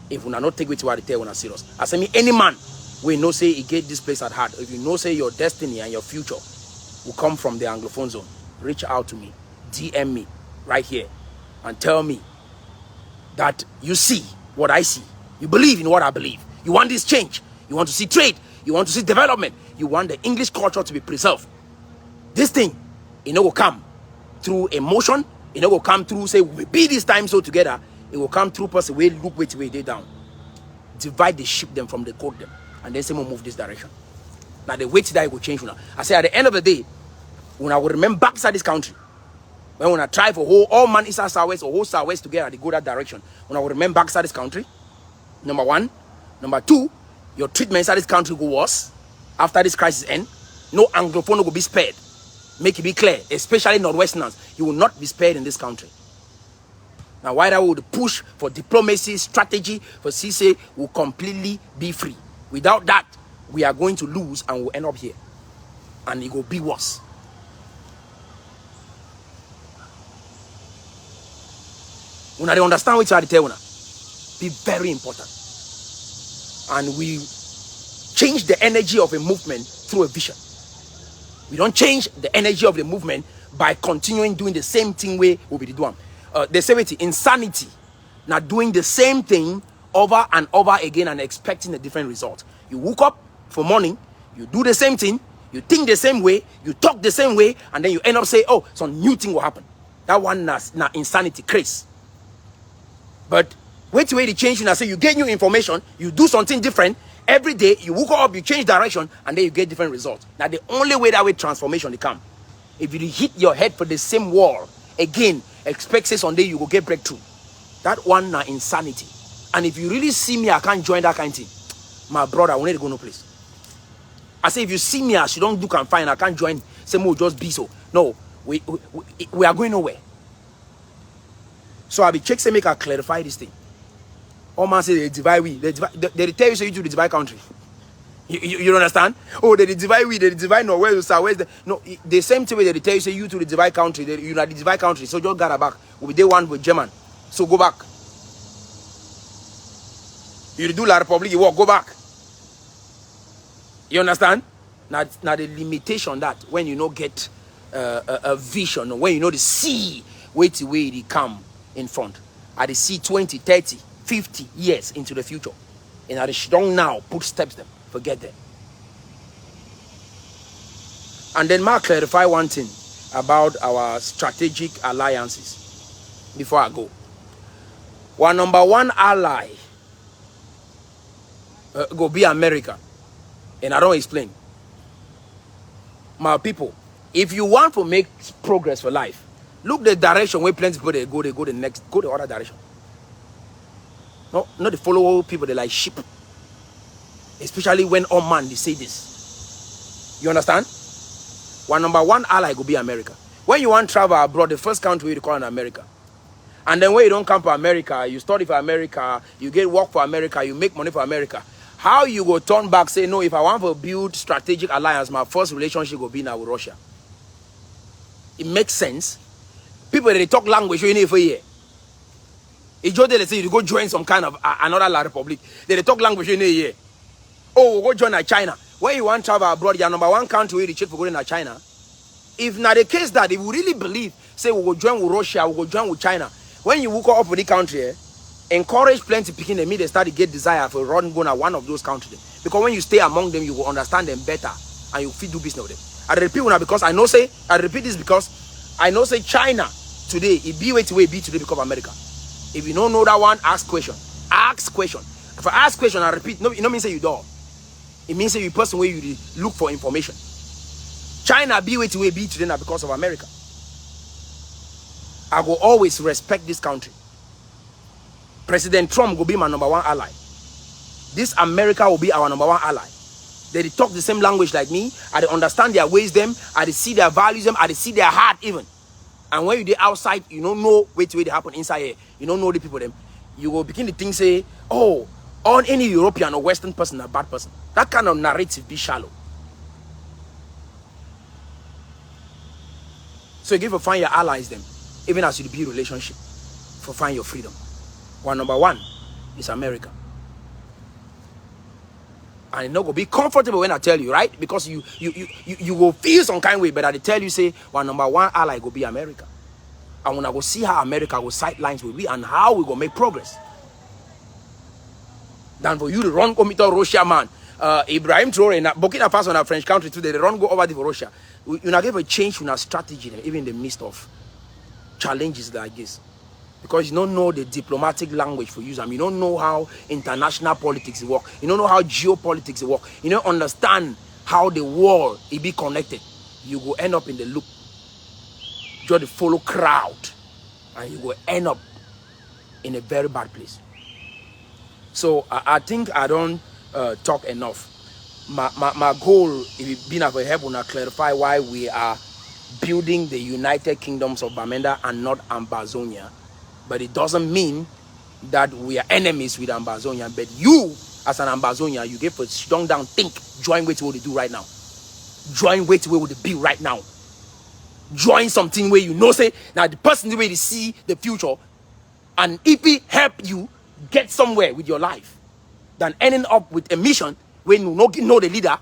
If we not take it to what they tell when I serious. I say me, any man we know say he get this place at heart. If you know say your destiny and your future will come from the Anglophone zone, reach out to me. DM me right here and tell me that you see what I see. You believe in what I believe. You want this change. You want to see trade. You want to see development. You want the English culture to be preserved. This thing, it will come through emotion. It will come through, say, we be this time so together. It will come through person, we look way they down. Divide the ship them from the code them. And then say, we'll move this direction. Now, the way that it will change now. I say, at the end of the day, when I will remember back inside this country, when I try for all man inside Southwest or whole Southwest together, they go that direction. When I will remember back inside this country, number one. Number two, your treatment inside this country will go worse. After this crisis end, no Anglophone will be spared. Make it be clear, especially Northwesterners, you will not be spared in this country. Now, why that would push for diplomacy, strategy, for CC will completely be free. Without that, we are going to lose and we'll end up here. And it will be worse. When I understand what you are telling us. be very important. And we change the energy of a movement through a vision. We don't change the energy of the movement by continuing doing the same thing way we be doing. They say it, insanity, not doing the same thing over and over again and expecting a different result. You woke up for morning, you do the same thing, you think the same way, you talk the same way, and then you end up saying, oh, some new thing will happen. That one is not insanity, craze. But wait till the change, you say you get new information, you do something different. Every day, you woke up, you change direction, and then you get different results. Now, the only way that way transformation will come. If you hit your head for the same wall, again, expect say someday you will get breakthrough. That one na insanity. And if you really see me, I can't join that kind of thing. My brother, I will need to go no place. I say, if you see me as you don't do can find, I can't join. Say, more just be so. No, we are going nowhere. So I'll be check say make I clarify this thing. All man say they divide we. They tell you say you to the divide country. You understand? Oh, they divide we, they divide no where you start. Where's the no the same thing way they tell you say you to the divide country. You are the divide country. So just got back. We'll be day one with German. So go back. You do La Republic, you walk, go back. You understand? Now the limitation that when you know get a vision, when you know the see wait till way they come in front. I they see 20, 30, 50 years into the future. And I don't now put steps them. Forget them. And then Mark clarify one thing about our strategic alliances before I go. Our number one ally go be America. And I don't explain. My people, if you want to make progress for life, look the direction where plenty people they go the other direction. No, not the follow people, they like sheep. Especially when all man they say this. You understand? One number one ally go be America. When you want to travel abroad, the first country you call in America. And then when you don't come for America, you study for America, you get work for America, you make money for America. How you go turn back, say, no, if I want to build strategic alliance, my first relationship will be now with Russia. It makes sense. People, they talk language, you need for a year. It's just they say you go join some kind of another La Republic. They talk language, you need a year. Oh, we'll go join China. When you want to travel abroad, your number one country where you check for going to China. If not the case that, if we really believe, say we will join with Russia, we will join with China. When you walk up with the country, encourage plenty picking them, they start to get desire for run going to one of those countries. Because when you stay among them, you will understand them better and you feel do business with them. I repeat now because I repeat this because I know say China today, it be way to way be today because of America. If you don't know that one, ask question. Ask question. If I ask question, I repeat, no, it don't mean say you don't. It means say you person where you look for information. China be way to way be today now because of America. I will always respect this country. President Trump will be my number one ally. This America will be our number one ally. They talk the same language like me. I understand their ways them. I see their values them. I see their heart even. And when you dey outside, you don't know wait till they happen inside here. You don't know the people them. You will begin to think say, oh, on any European or Western person a bad person. That kind of narrative be shallow. So you give to find your allies them, even as you build relationship, for find your freedom. One number one is America. And it's not gonna be comfortable when I tell you, right? Because you will feel some kind of way, but I tell you say one number one ally go be America. And when I go see how America will sidelines will be and how we gonna make progress. Than for you to run come to Russia, man. Ibrahim Traore in Burkina Faso and a French country today, they run go over to Russia. You not give a change in our strategy, even in the midst of challenges like this. Because you don't know the diplomatic language for use. You don't know how international politics work. You don't know how geopolitics work. You don't understand how the world it be connected. You will end up in the loop. Just the follow crowd. And you will end up in a very bad place. So I think I don't talk enough. My goal is being able to help and clarify why we are building the United Kingdoms of Bamenda and not Ambazonia. But it doesn't mean that we are enemies with Ambazonia. But you, as an Ambazonia, you get a strong down think, join with what they do right now. Join with what they be right now. Join something where you know say, now the person the way they see the future, and if it help you, get somewhere with your life than ending up with a mission when you know the leader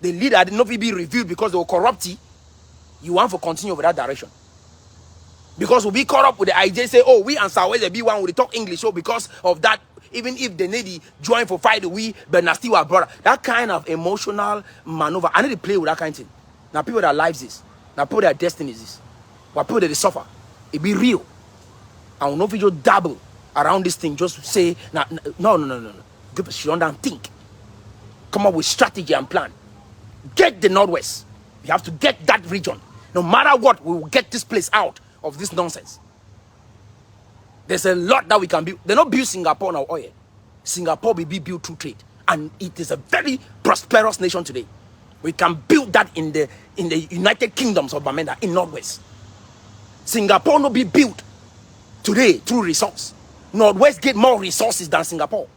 did not be revealed because they were corrupt. You want to continue with that direction. Because we'll be caught up with the idea, say, oh, we and Southwest be one, we talk English, so because of that, even if they need to join for fight, we, but now still our brother. That kind of emotional maneuver, I need to play with that kind of thing. Now, people that lives is, now people that destinies is, but people that they suffer, it be real. I will not be just dabble around this thing, just say, no. Give us down and think. Come up with strategy and plan. Get the Northwest. You have to get that region. No matter what, we will get this place out of this nonsense. There's a lot that we can build. They're not build Singapore now, oil. Singapore will be built through trade, and it is a very prosperous nation today. We can build that in the United Kingdoms of Bamenda in Northwest. Singapore will be built today through resource. Northwest get more resources than Singapore.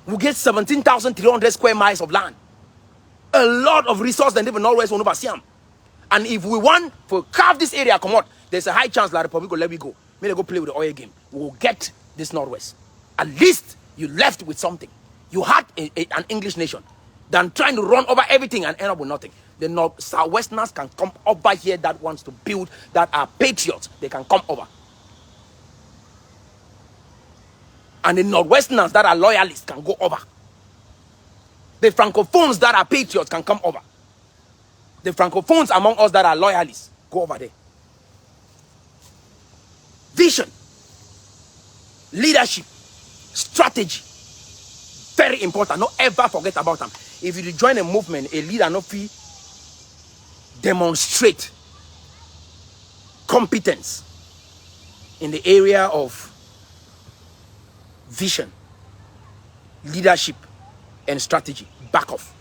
We get 17,300 square miles of land. A lot of resource than even Northwest will never see them. And if we want to carve this area, come out, there's a high chance La Republic will let me go. May they go play with the oil game. We will get this Northwest. At least you left with something. You had an English nation than trying to run over everything and end up with nothing. The Southwesterners can come over here that wants to build, that are patriots. They can come over. And the Northwesterners that are loyalists can go over. The Francophones that are patriots can come over. The Francophones among us that are loyalists, go over there. Vision, leadership, strategy, very important. Don't ever forget about them. If you join a movement, a leader no fee demonstrate competence in the area of vision, leadership, and strategy. Back off.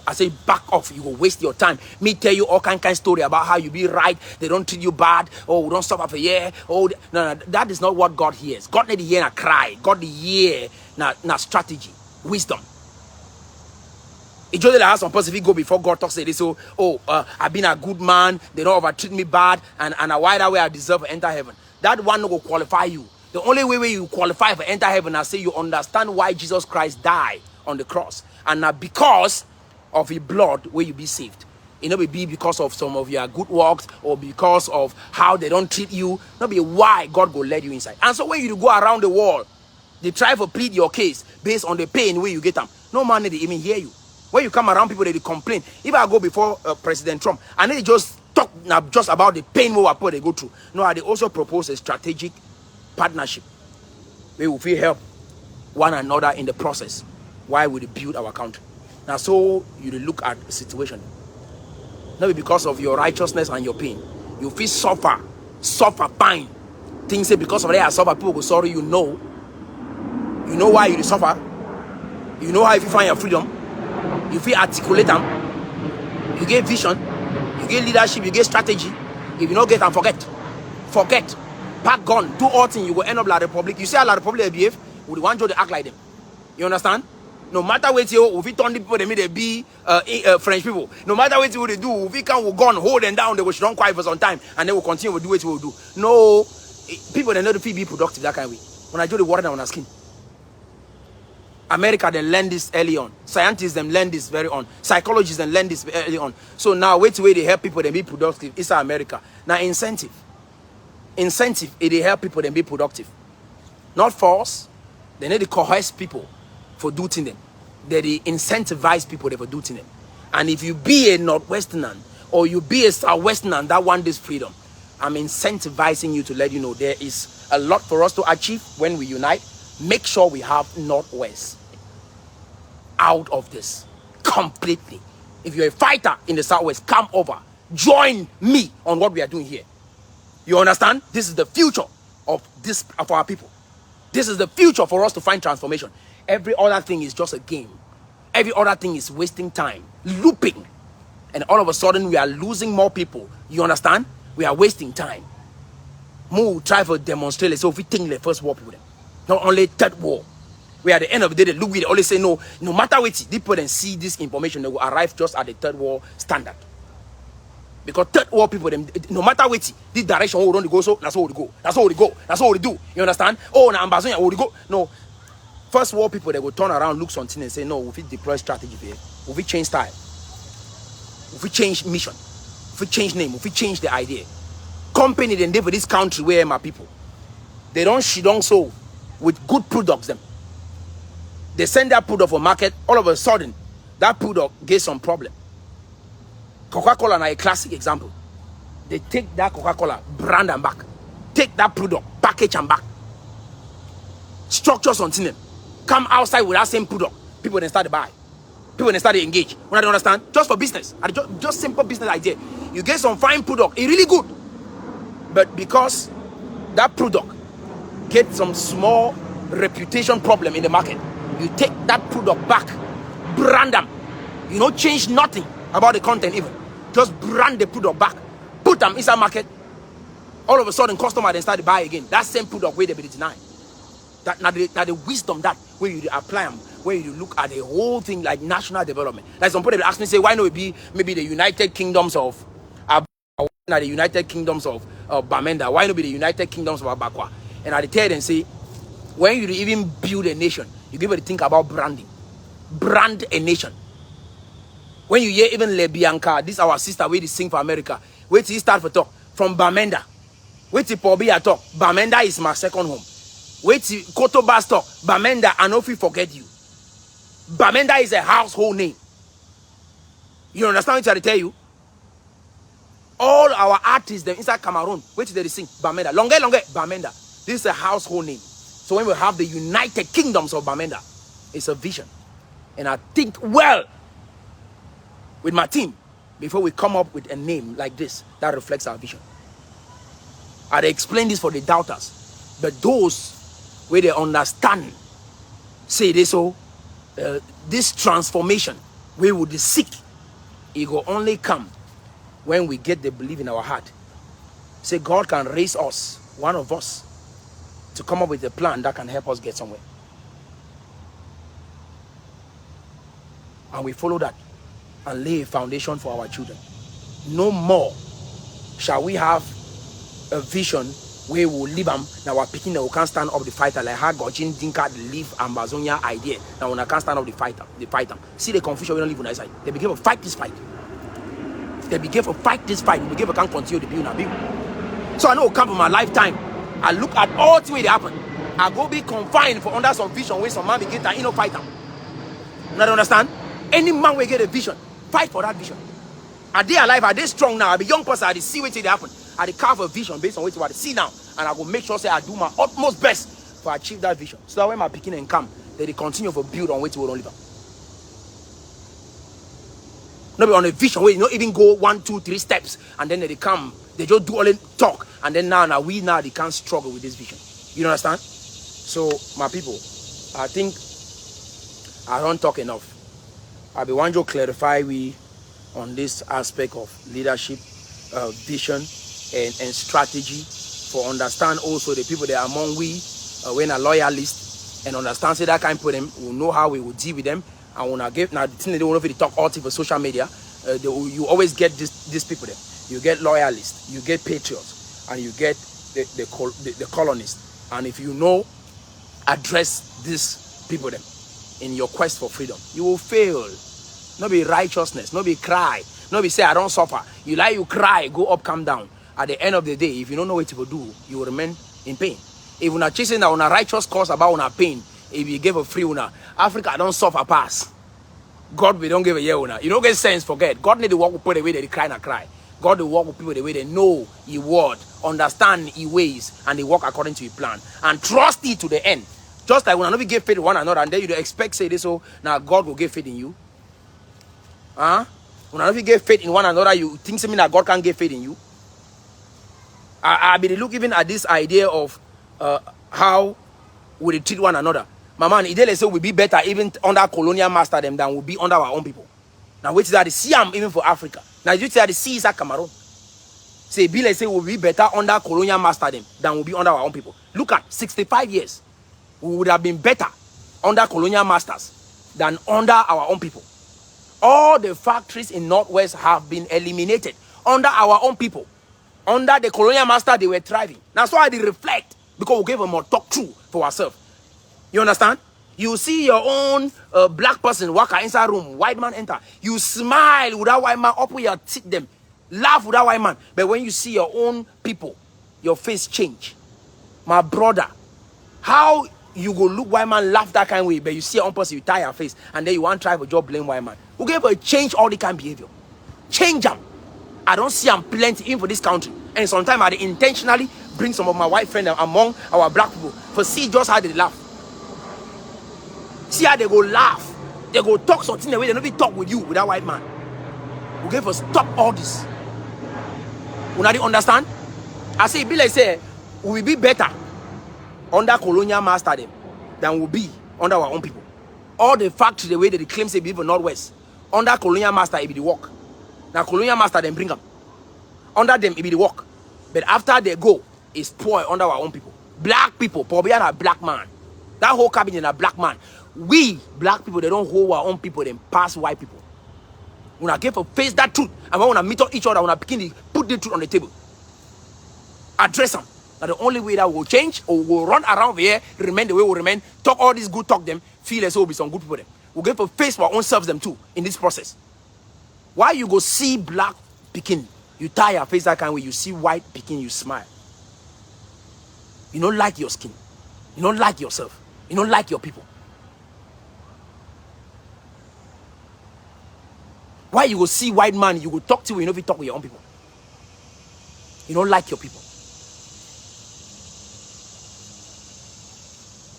I say back off. You will waste your time. Me tell you all kind of story about how you be right. They don't treat you bad. Oh, we don't stop for a year. Oh, no. That is not what God hears. God need to hear and cry. God need to hear na strategy, wisdom. It just that some person go before God talk say this. So, I've been a good man. They don't ever treat me bad, and why that way I deserve to enter heaven. That one will qualify you. The only way you qualify for enter heaven, I say you understand why Jesus Christ died on the cross, and now because of his blood where you be saved. It not be because of some of your good works or because of how they don't treat you. Not be why God go let you inside. And so when you go around the world, they try to plead your case based on the pain where you get them. No man they even hear you. When you come around people, they complain. If I go before President Trump and they just talk now just about the pain where they go through. No, they also propose a strategic partnership where we will help one another in the process while we build our country. Now, so you look at the situation. Not because of your righteousness and your pain. You feel suffer pain. Things say because of that I suffer, people go sorry. You know why you suffer. You know how you find your freedom. You feel articulate them. You get vision. You get leadership. You get strategy. If you don't get them, forget. Pack gun. Do all things. You will end up like Republic. You see how La Republic behave. We want you to act like them. You understand? No matter what you, if we turn the people, they may be French people. No matter what they do, if we can go on, hold them down, they will don't cry for some time, and they will continue to do what we will do. No, people they know to be productive that kind of way. When I do the water down on our skin. America, they learn this early on. Scientists, them learn this very on. Psychologists, them learn this early on. So now, wait till they help people, they be productive. It's America. Now, incentive, it they help people, they be productive. Not force. They need to coerce people for doing them. They incentivize people for doing them. And if you be a Northwesterner or you be a Southwesterner that want this freedom, I'm incentivizing you to let you know there is a lot for us to achieve when we unite. Make sure we have Northwest out of this completely. If you're a fighter in the Southwest, come over. Join me on what we are doing here. You understand? This is the future of our people. This is the future for us to find transformation. Every other thing is just a game. Every other thing is wasting time, looping. And all of a sudden, we are losing more people. You understand? We are wasting time. More try to demonstrate. So if we think the first war people, not only third war. Where at the end of the day, they look, they always say, no matter what, people then see this information, they will arrive just at the third war standard. Because third world people, them, no matter what, this direction we don't go, so that's how we go. That's how we go. That's how we do. You understand? Oh, now Ambazonia, we go. No. First world people, they will turn around, look something and say, no, we deploy strategy here. We change style. We change mission. We change name. We change the idea. Company then they for this country where my people. They don't so with good products them. They send that product for market, all of a sudden, that product gets some problem. Coca-Cola is a classic example. They take that Coca-Cola brand and back. Take that product, package and back. Structure something them. Come outside with that same product. People then start to buy. People then start to engage. When I don't understand, just for business. Just simple business idea. You get some fine product, it's really good. But because that product get some small reputation problem in the market, you take that product back, brand them. You don't change nothing about the content even. Just brand the product back, put them inside market. All of a sudden, customer then start to buy again. That same product where they be denied. That now the wisdom that where you apply them, where you look at the whole thing like national development. Like some people they ask me, say, why not it be maybe the United Kingdoms of the United Kingdoms of Bamenda? Why not be the United Kingdoms of Abakwa? And I tell them, say, when you even build a nation, you give it to think about branding. Brand a nation. When you hear even Le Bianca, this our sister, where they sing for America, wait till he start for talk from Bamenda. Wait till Pobi talk. Bamenda is my second home. Wait till Koto Bas talk. Bamenda, I know if we forget you. Bamenda is a household name. You understand what I'm trying to tell you? All our artists, them inside Cameroon, wait till they sing Bamenda. Longe, Bamenda. This is a household name. So when we have the United Kingdoms of Bamenda, it's a vision. And I think well with my team before we come up with a name like this that reflects our vision. I explain this for the doubters, but those where they understand, say this, so this transformation we would seek, it will only come when we get the belief in our heart. Say God can raise us, one of us, to come up with a plan that can help us get somewhere. And we follow that and lay a foundation for our children. No more shall we have a vision where we will leave them. Now we're picking that we can't stand up the fighter like how Gojin Dinka leave Ambazonia idea. Now when I can't stand up the fighter. See the confusion we don't live on that side. They begin to fight this fight. They begin to fight this fight. We begin to can't continue to build and build. So I know it come from my lifetime. I look at all things that happen. I go be confined for under some vision where some man begin to fight them. You don't understand? Any man will get a vision. Fight for that vision. Are they alive? Are they strong now? I be young person. I see what they happen. I carve a vision based on what I see now, and I will make sure say I do my utmost best to achieve that vision. So that when my picking and come, they continue to build on what we don't live on. Not be on a vision where you don't even go 1, 2, 3 steps, and then they come. They just do all the talk, and then now they can't struggle with this vision. You understand? So my people, I think I don't talk enough. I be want to clarify we on this aspect of leadership, vision, and strategy, for understand also the people that are among we when a loyalist and understand say that kind of put them, will know how we will deal with them, and when I give now the thing they don't know if they talk all over social media, you always get these people there. You get loyalists, you get patriots, and you get the colonists. And if you know address these people them in your quest for freedom, you will fail. No be righteousness, no be cry, no be say I don't suffer. You lie, you cry, go up, come down. At the end of the day, if you don't know what to do, you will remain in pain. If you're not chasing on a righteous cause about on a pain, if you give a free una, Africa don't suffer pass. God we don't give a year una. You don't get sense, forget. God need to walk with people the way they cry and cry. God will walk with people the way they know His word, understand His ways, and they walk according to His plan. And trust it to the end. Just like when I know we give faith to one another, and then you expect say this, so now God will give faith in you. Huh? When I know you give faith in one another, you think something that God can't give faith in you. I be look even at this idea of how we treat one another. My man, they say we be better even under colonial master them than we be under our own people. Now wait till that the see even for Africa. Now you say the sea is at Cameroon. Say be like say we'll be better under colonial master them than we'll be under our own people. Look at 65 years. We would have been better under colonial masters than under our own people. All the factories in Northwest have been eliminated. under our own people. Under the colonial master, they were thriving. That's why they reflect, because we gave them more talk true for ourselves. You understand? You see your own black person walk inside room, white man enter. You smile with that white man, up with your teeth them. Laugh with that white man. But when you see your own people, your face change. My brother, how you go look white man laugh that kind of way, but you see your own person, you tie your face, and then you want to try for job blame white man. Who gave a change all the kind of behavior? Change them. I don't see them plenty in for this country. And sometimes I intentionally bring some of my white friends among our black people for see just how they laugh. See how they go laugh. They go talk something the way they don't be talk with you, with that white man. We gave us stop all this. You not understand? I say, be like say, we will be better under colonial master them than we'll be under our own people. All the factory, the way that they claim say people Northwest, under colonial master, it be the work. Now colonial master then bring them. Under them, it be the work. But after they go, it's spoiled under our own people. Black people, probably are a black man. That whole cabinet a black man. We, black people, they don't hold our own people, then pass white people. When I get to face that truth, and when I meet up each other, when I begin to put the truth on the table, address them. Now the only way that will change, or will run around here, remain the way we remain, talk all this good talk them, feel as though we'll be some good people them. We'll get to face our own selves them too, in this process. Why you go see black Pekin, you tie your face that kind of way, you see white Pekin, you smile. You don't like your skin. You don't like yourself. You don't like your people. Why you go see white man, you go talk to you, you know if you talk with your own people. You don't like your people.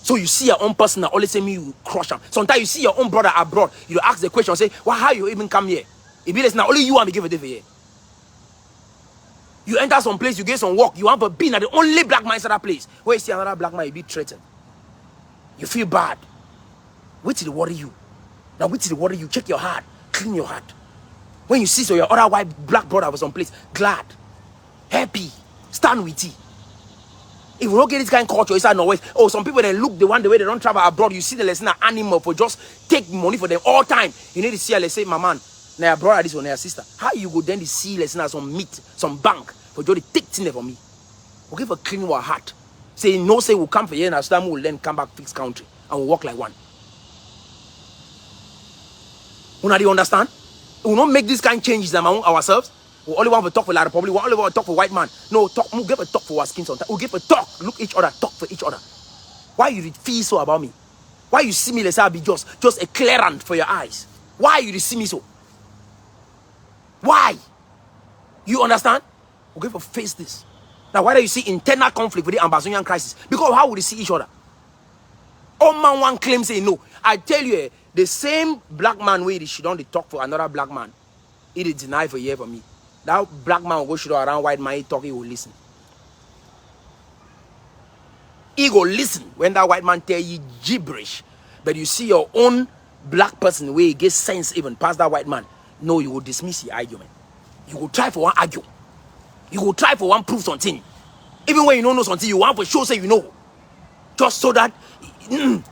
So you see your own person, always say me, you crush them. Sometimes you see your own brother abroad, you ask the question, say, well, how you even come here? It be now only you want to give a day for here. You enter some place, you get some work, you want to be now the only black man inside that place. Where you see another black man, you be threatened. You feel bad. Wait till they worry you. Now wait till they worry you. Check your heart. Clean your heart. When you see so your other white black brother was someplace, glad, happy, stand with you. If we don't get this kind of culture, it's not West. Oh, some people then look the way they don't travel abroad. You see the lesson animal for just take money for them all time. You need to see, let's say, my man, now your brother this one, your sister. How you go then to see lesson some meat, some bank for just take thing for me? Okay, for clean our heart. Say no, say we'll come for here and our Islam will then come back fix country and we'll walk like one. Do you understand? We will not make this kind of changes among ourselves. We only want to talk for La Republic. We only want to talk for white man. No, talk. We'll give a talk for our skin sometimes. We'll give a talk. Look each other. Talk for each other. Why you feel so about me? Why you see me let's say I be just a clearance for your eyes? Why you see me so? Why? You understand? We'll give a face this. Now, why do you see internal conflict with the Ambazonian crisis? Because how would they see each other? All man one claim say no. I tell you, the same black man where she don't talk for another black man, he did deny for a year for me. That black man will go shoot around white man, he talk, he will listen. He go listen when that white man tell you gibberish. But you see your own black person where he gets sense even past that white man. No, you will dismiss the argument. You will try for one argue. You will try for one proof something. Even when you don't know something, you want for sure say you know. Just so that we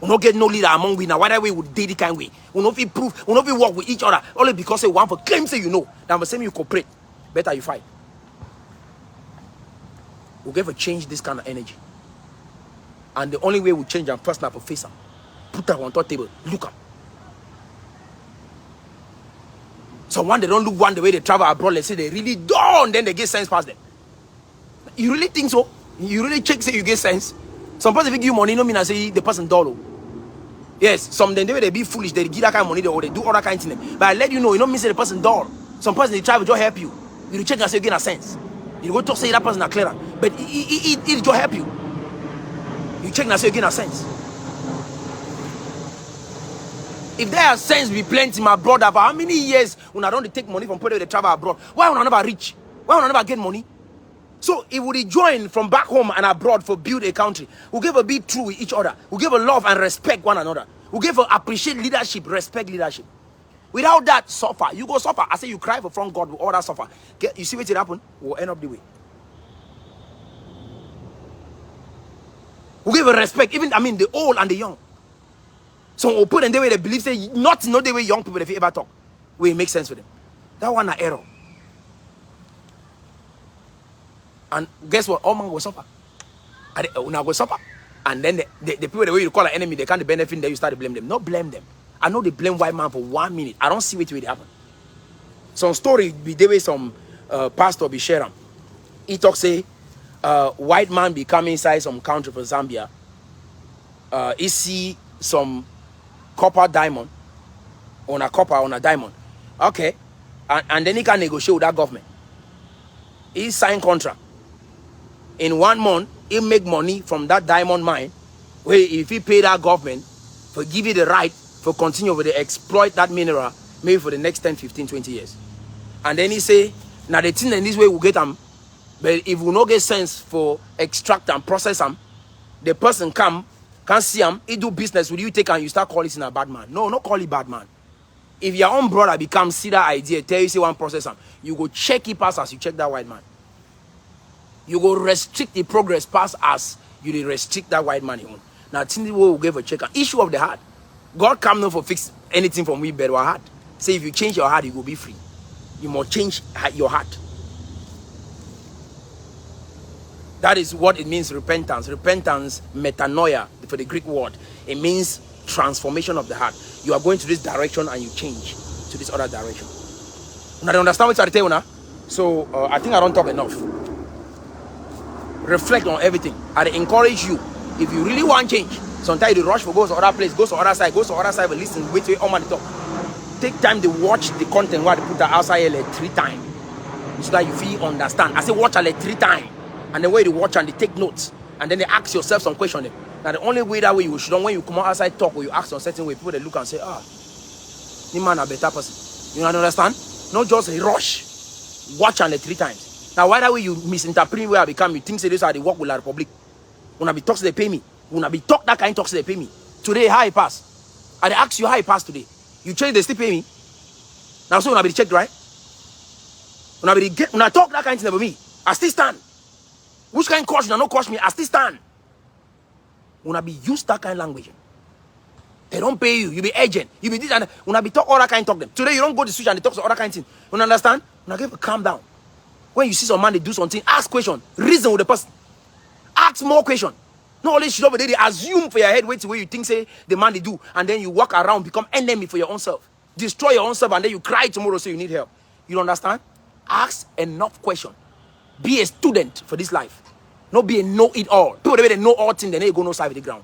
not get no leader among we now. Why that way would date the kind way? We not be proof, we not be work with each other. Only because they want for claim say you know. Now the same you cooperate. Better you fight. We'll get to change this kind of energy. And the only way we change them first now for face them. Put them on top table. Look them. Someone they don't look one the way they travel abroad, let's say they really don't, then they get sense past them. You really think so? You really check say you get sense? Some person give you money, no mean I say the person dollar. Yes, some then they be foolish, they give that kind of money or they do other kind of thing. But I let you know, you don't mean say the person dollar. Some person they try to just help you. You check and say you get a sense. You go to say that person are clearer. But it just help you. You check and say you get a sense. If there are sense be plenty, my brother, for how many years when I don't take money from people they travel abroad? Why would I never reach? Why would I never get money? So if we join from back home and abroad for build a country, we give a be true with each other. We give a love and respect one another. We give a appreciate leadership, respect leadership. Without that, suffer. You go suffer. I say you cry for front God with all that suffer. You see what it happen? We'll end up the way. We give a respect, even the old and the young. Some will put in the way they believe say not the way young people if you ever talk. Will make sense for them. That one an error. And guess what? All man will suffer. Una go suffer. And then the people the way you call an enemy, they can't benefit, then you start to blame them. Not blame them. I know they blame white man for 1 minute. I don't see what will happen. Some story be there with some pastor be sharing. He talk say white man be coming inside some country for Zambia. He see some copper diamond on a copper on a diamond. Okay. And then he can negotiate with that government. He sign contract. In 1 month, he make money from that diamond mine. Where if he pay that government for give you the right for continue with the exploit that mineral, maybe for the next 10, 15, 20 years. And then he say, now the thing in this way will get them, but if we not get sense for extract and process them, the person come, can't see him, he do business with you, take and you start calling him a bad man. No, not call it bad man. If your own brother becomes see that idea, tell you say one process him, you go check it pass as you check that white man. You go restrict the progress pass as you restrict that white man own. Now things will give a check. Issue of the heart. God come not for fix anything from we better our heart. Say if you change your heart, you will be free. You must change your heart. That is what it means, repentance. Repentance, metanoia, for the Greek word. It means transformation of the heart. You are going to this direction and you change to this other direction. Now, you understand what I tell you now? So, I think I don't talk enough. Reflect on everything. I encourage you, if you really want change, sometimes you rush for go to other place, go to other side, but listen, wait till all man talk. Take time to watch the content where they put that outside like 3 times. So that you feel understand. I say watch like 3 times. And the way they watch and they take notes. And then they ask yourself some questions. Now the only way that way you should, when you come outside talk or you ask on certain way, people they look and say, this man a better person. You understand? Not just a rush. Watch and like 3 times. Now why that way you misinterpret where I become, you think say this how they work with the Republic. When I be talks they pay me. When I be talk that kind of talks they pay me. Today how it pass? I ask you how it pass today. You change they still pay me. Now so when I be checked right? When I talk that kind of thing about me, I still stand. Which kind of coach you no coach me, I still stand. When I be use that kind of language, they don't pay you. You be agent. You be this and when I be talk all that kind of talk them. Today you don't go to switch and they talk to other kind of thing. You understand? When I give calm down. When you see some man they do something, ask question, reason with the person. Ask more question. Not only should they assume for your head wait where you think say the man they do, and then you walk around become enemy for your own self, destroy your own self, and then you cry tomorrow say you need help. You understand? Ask enough question. Be a student for this life. Not be a know-it-all. People the way they know all things, they go no side of the ground.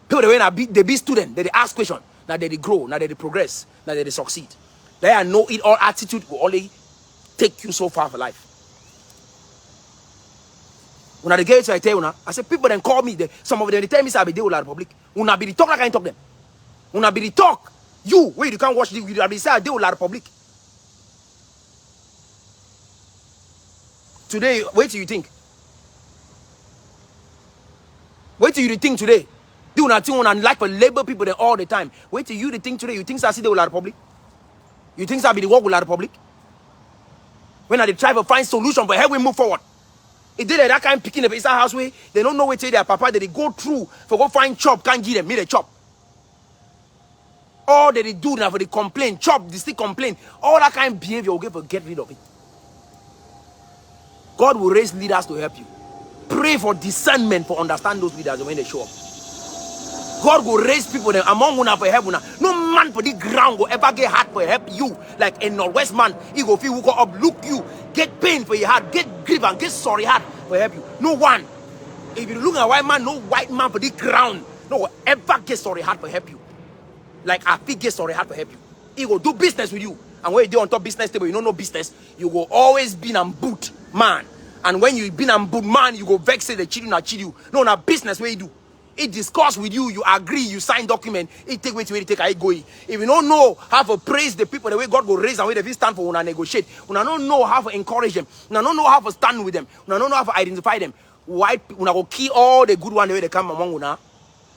People the way they be student, they ask question, now they grow, now they progress, now they succeed. Their know-it-all attitude will only take you so far for life. When I get to I tell you, I say people then call me. Some of them they tell me say I be deal with the Republic. When I be the talk, I can't talk them. When I be the talk, you wait you can't watch the video. I be say I deal with the Republic. Today, wait till you think. Wait till you think today. Do nothing and like for labor people there all the time. Wait till you think today. You think I see the Republic? You think I be the work with the Republic? When I try to find solution, but how we move forward? It did that kind of picking up inside house way. They don't know where to their papa. They go through for go find chop. Can't give them me the chop. All that they do now for the complain, chop, they still complain. All that kind of behavior will get rid of it. God will raise leaders to help you. Pray for discernment for understand those leaders when they show up. God will raise people among una for help una. No man for the ground will ever get hard for help you. Like a Northwest man, he go feel go up, look you, get pain for your heart, get grief and get sorry heart for help you. No one. If you look at a white man, no white man for the ground, no will ever get sorry heart for help you. Like a pig get sorry heart for help you. He will do business with you. And when you do on top business table, you don't know business, you will always be an boot man. And when you been a boot man, you go vex say they cheat you, not cheat you. No, na business where you do. It discuss with you, you agree, you sign document, it take way to take I go. If you don't know how to praise the people the way God will raise and way they stand for when I negotiate, when I don't know how to encourage them, when I don't know how to stand with them, when I don't know how to identify them, white when I go key all the good one the way they come among una,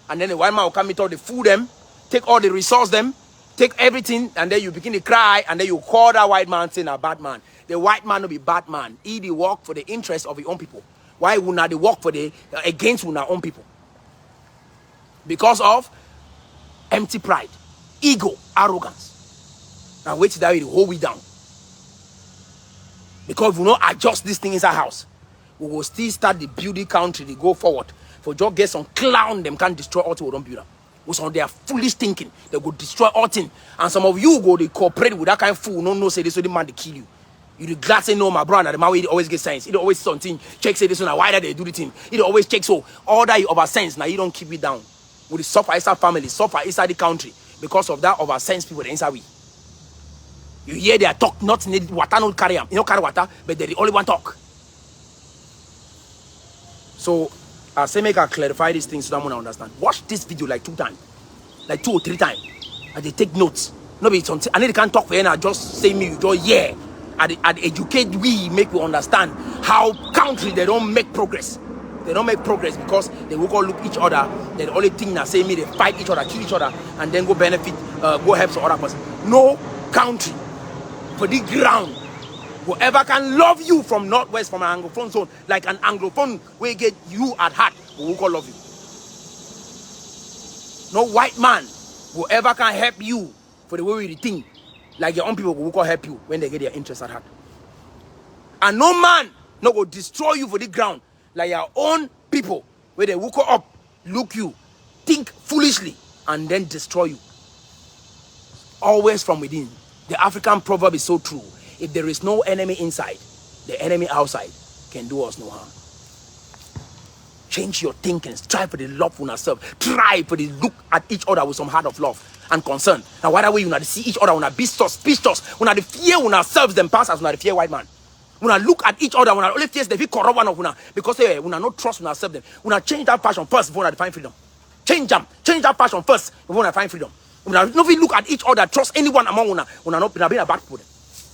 and then the white man will come into the food them, take all the resource them, take everything, and then you begin to cry, and then you call that white man saying a bad man. The white man will be bad man. He the work for the interest of his own people. Why would not they work for the against our own people? Because of empty pride, ego, arrogance. Now wait till that will hold we down. Because we not adjust this thing inside house. we will still start the building country, they go forward. For just get some clown, them can destroy all things we don't build. With some their foolish thinking, they go destroy all things. And some of you go they cooperate with that kind of fool, no say this so the man they kill you. You the glad say no, my brother, the man he always get sense. He always something, check say this one, why that they do the thing. He always check so all that you over sense, now you don't keep it down. With the suffer inside family, suffer inside the country. Because of that over sense people inside we. You hear their talk, not need water, not carry them. You don't carry water, but they the only one talk. So I say make I clarify these things so that I understand. Watch this video like 2 times, like 2 or 3 times. And they take notes. No be something. I need can't talk for you and I just say me, you just yeah. And educate we make we understand how country they don't make progress. They don't make progress because they will go look each other. They the only thing that say me they fight each other, kill each other, and then go benefit, go help some other person. No country for the ground. Whoever can love you from northwest, from an Anglophone zone, like an Anglophone, we get you at heart, we will love you. No white man, whoever can help you for the way we think, like your own people will help you when they get their interest at heart. And no man no go destroy you for the ground, like your own people, where they will up, look you, think foolishly, and then destroy you. Always from within. The African proverb is so true. If there is no enemy inside, the enemy outside can do us no harm. Change your thinking. Strive for the love for yourself. Try for the look at each other with some heart of love and concern. Now, why that way you not see each other, you not be suspicious, you not fear yourselves them pass as you not fear white man. You not look at each other, you not only fear the corrupt one of you because you not trust yourself them. You not change that passion first before you find freedom. Change them. Change that passion first before you find freedom. You not look at each other, trust anyone among you not be a bad person.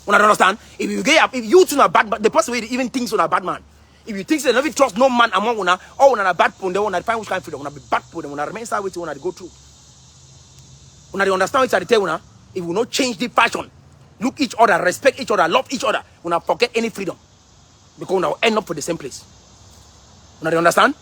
You understand? If you two are bad, the person will even thinks you are a bad man. If you think they never trust no man among you, oh, you are a bad person, they want to find which kind of freedom. You be bad person, you remain inside with you, you go through. You understand what I tell you? If you not change the passion, look each other, respect each other, love each other, you not forget any freedom. Because you end up for the same place. You understand?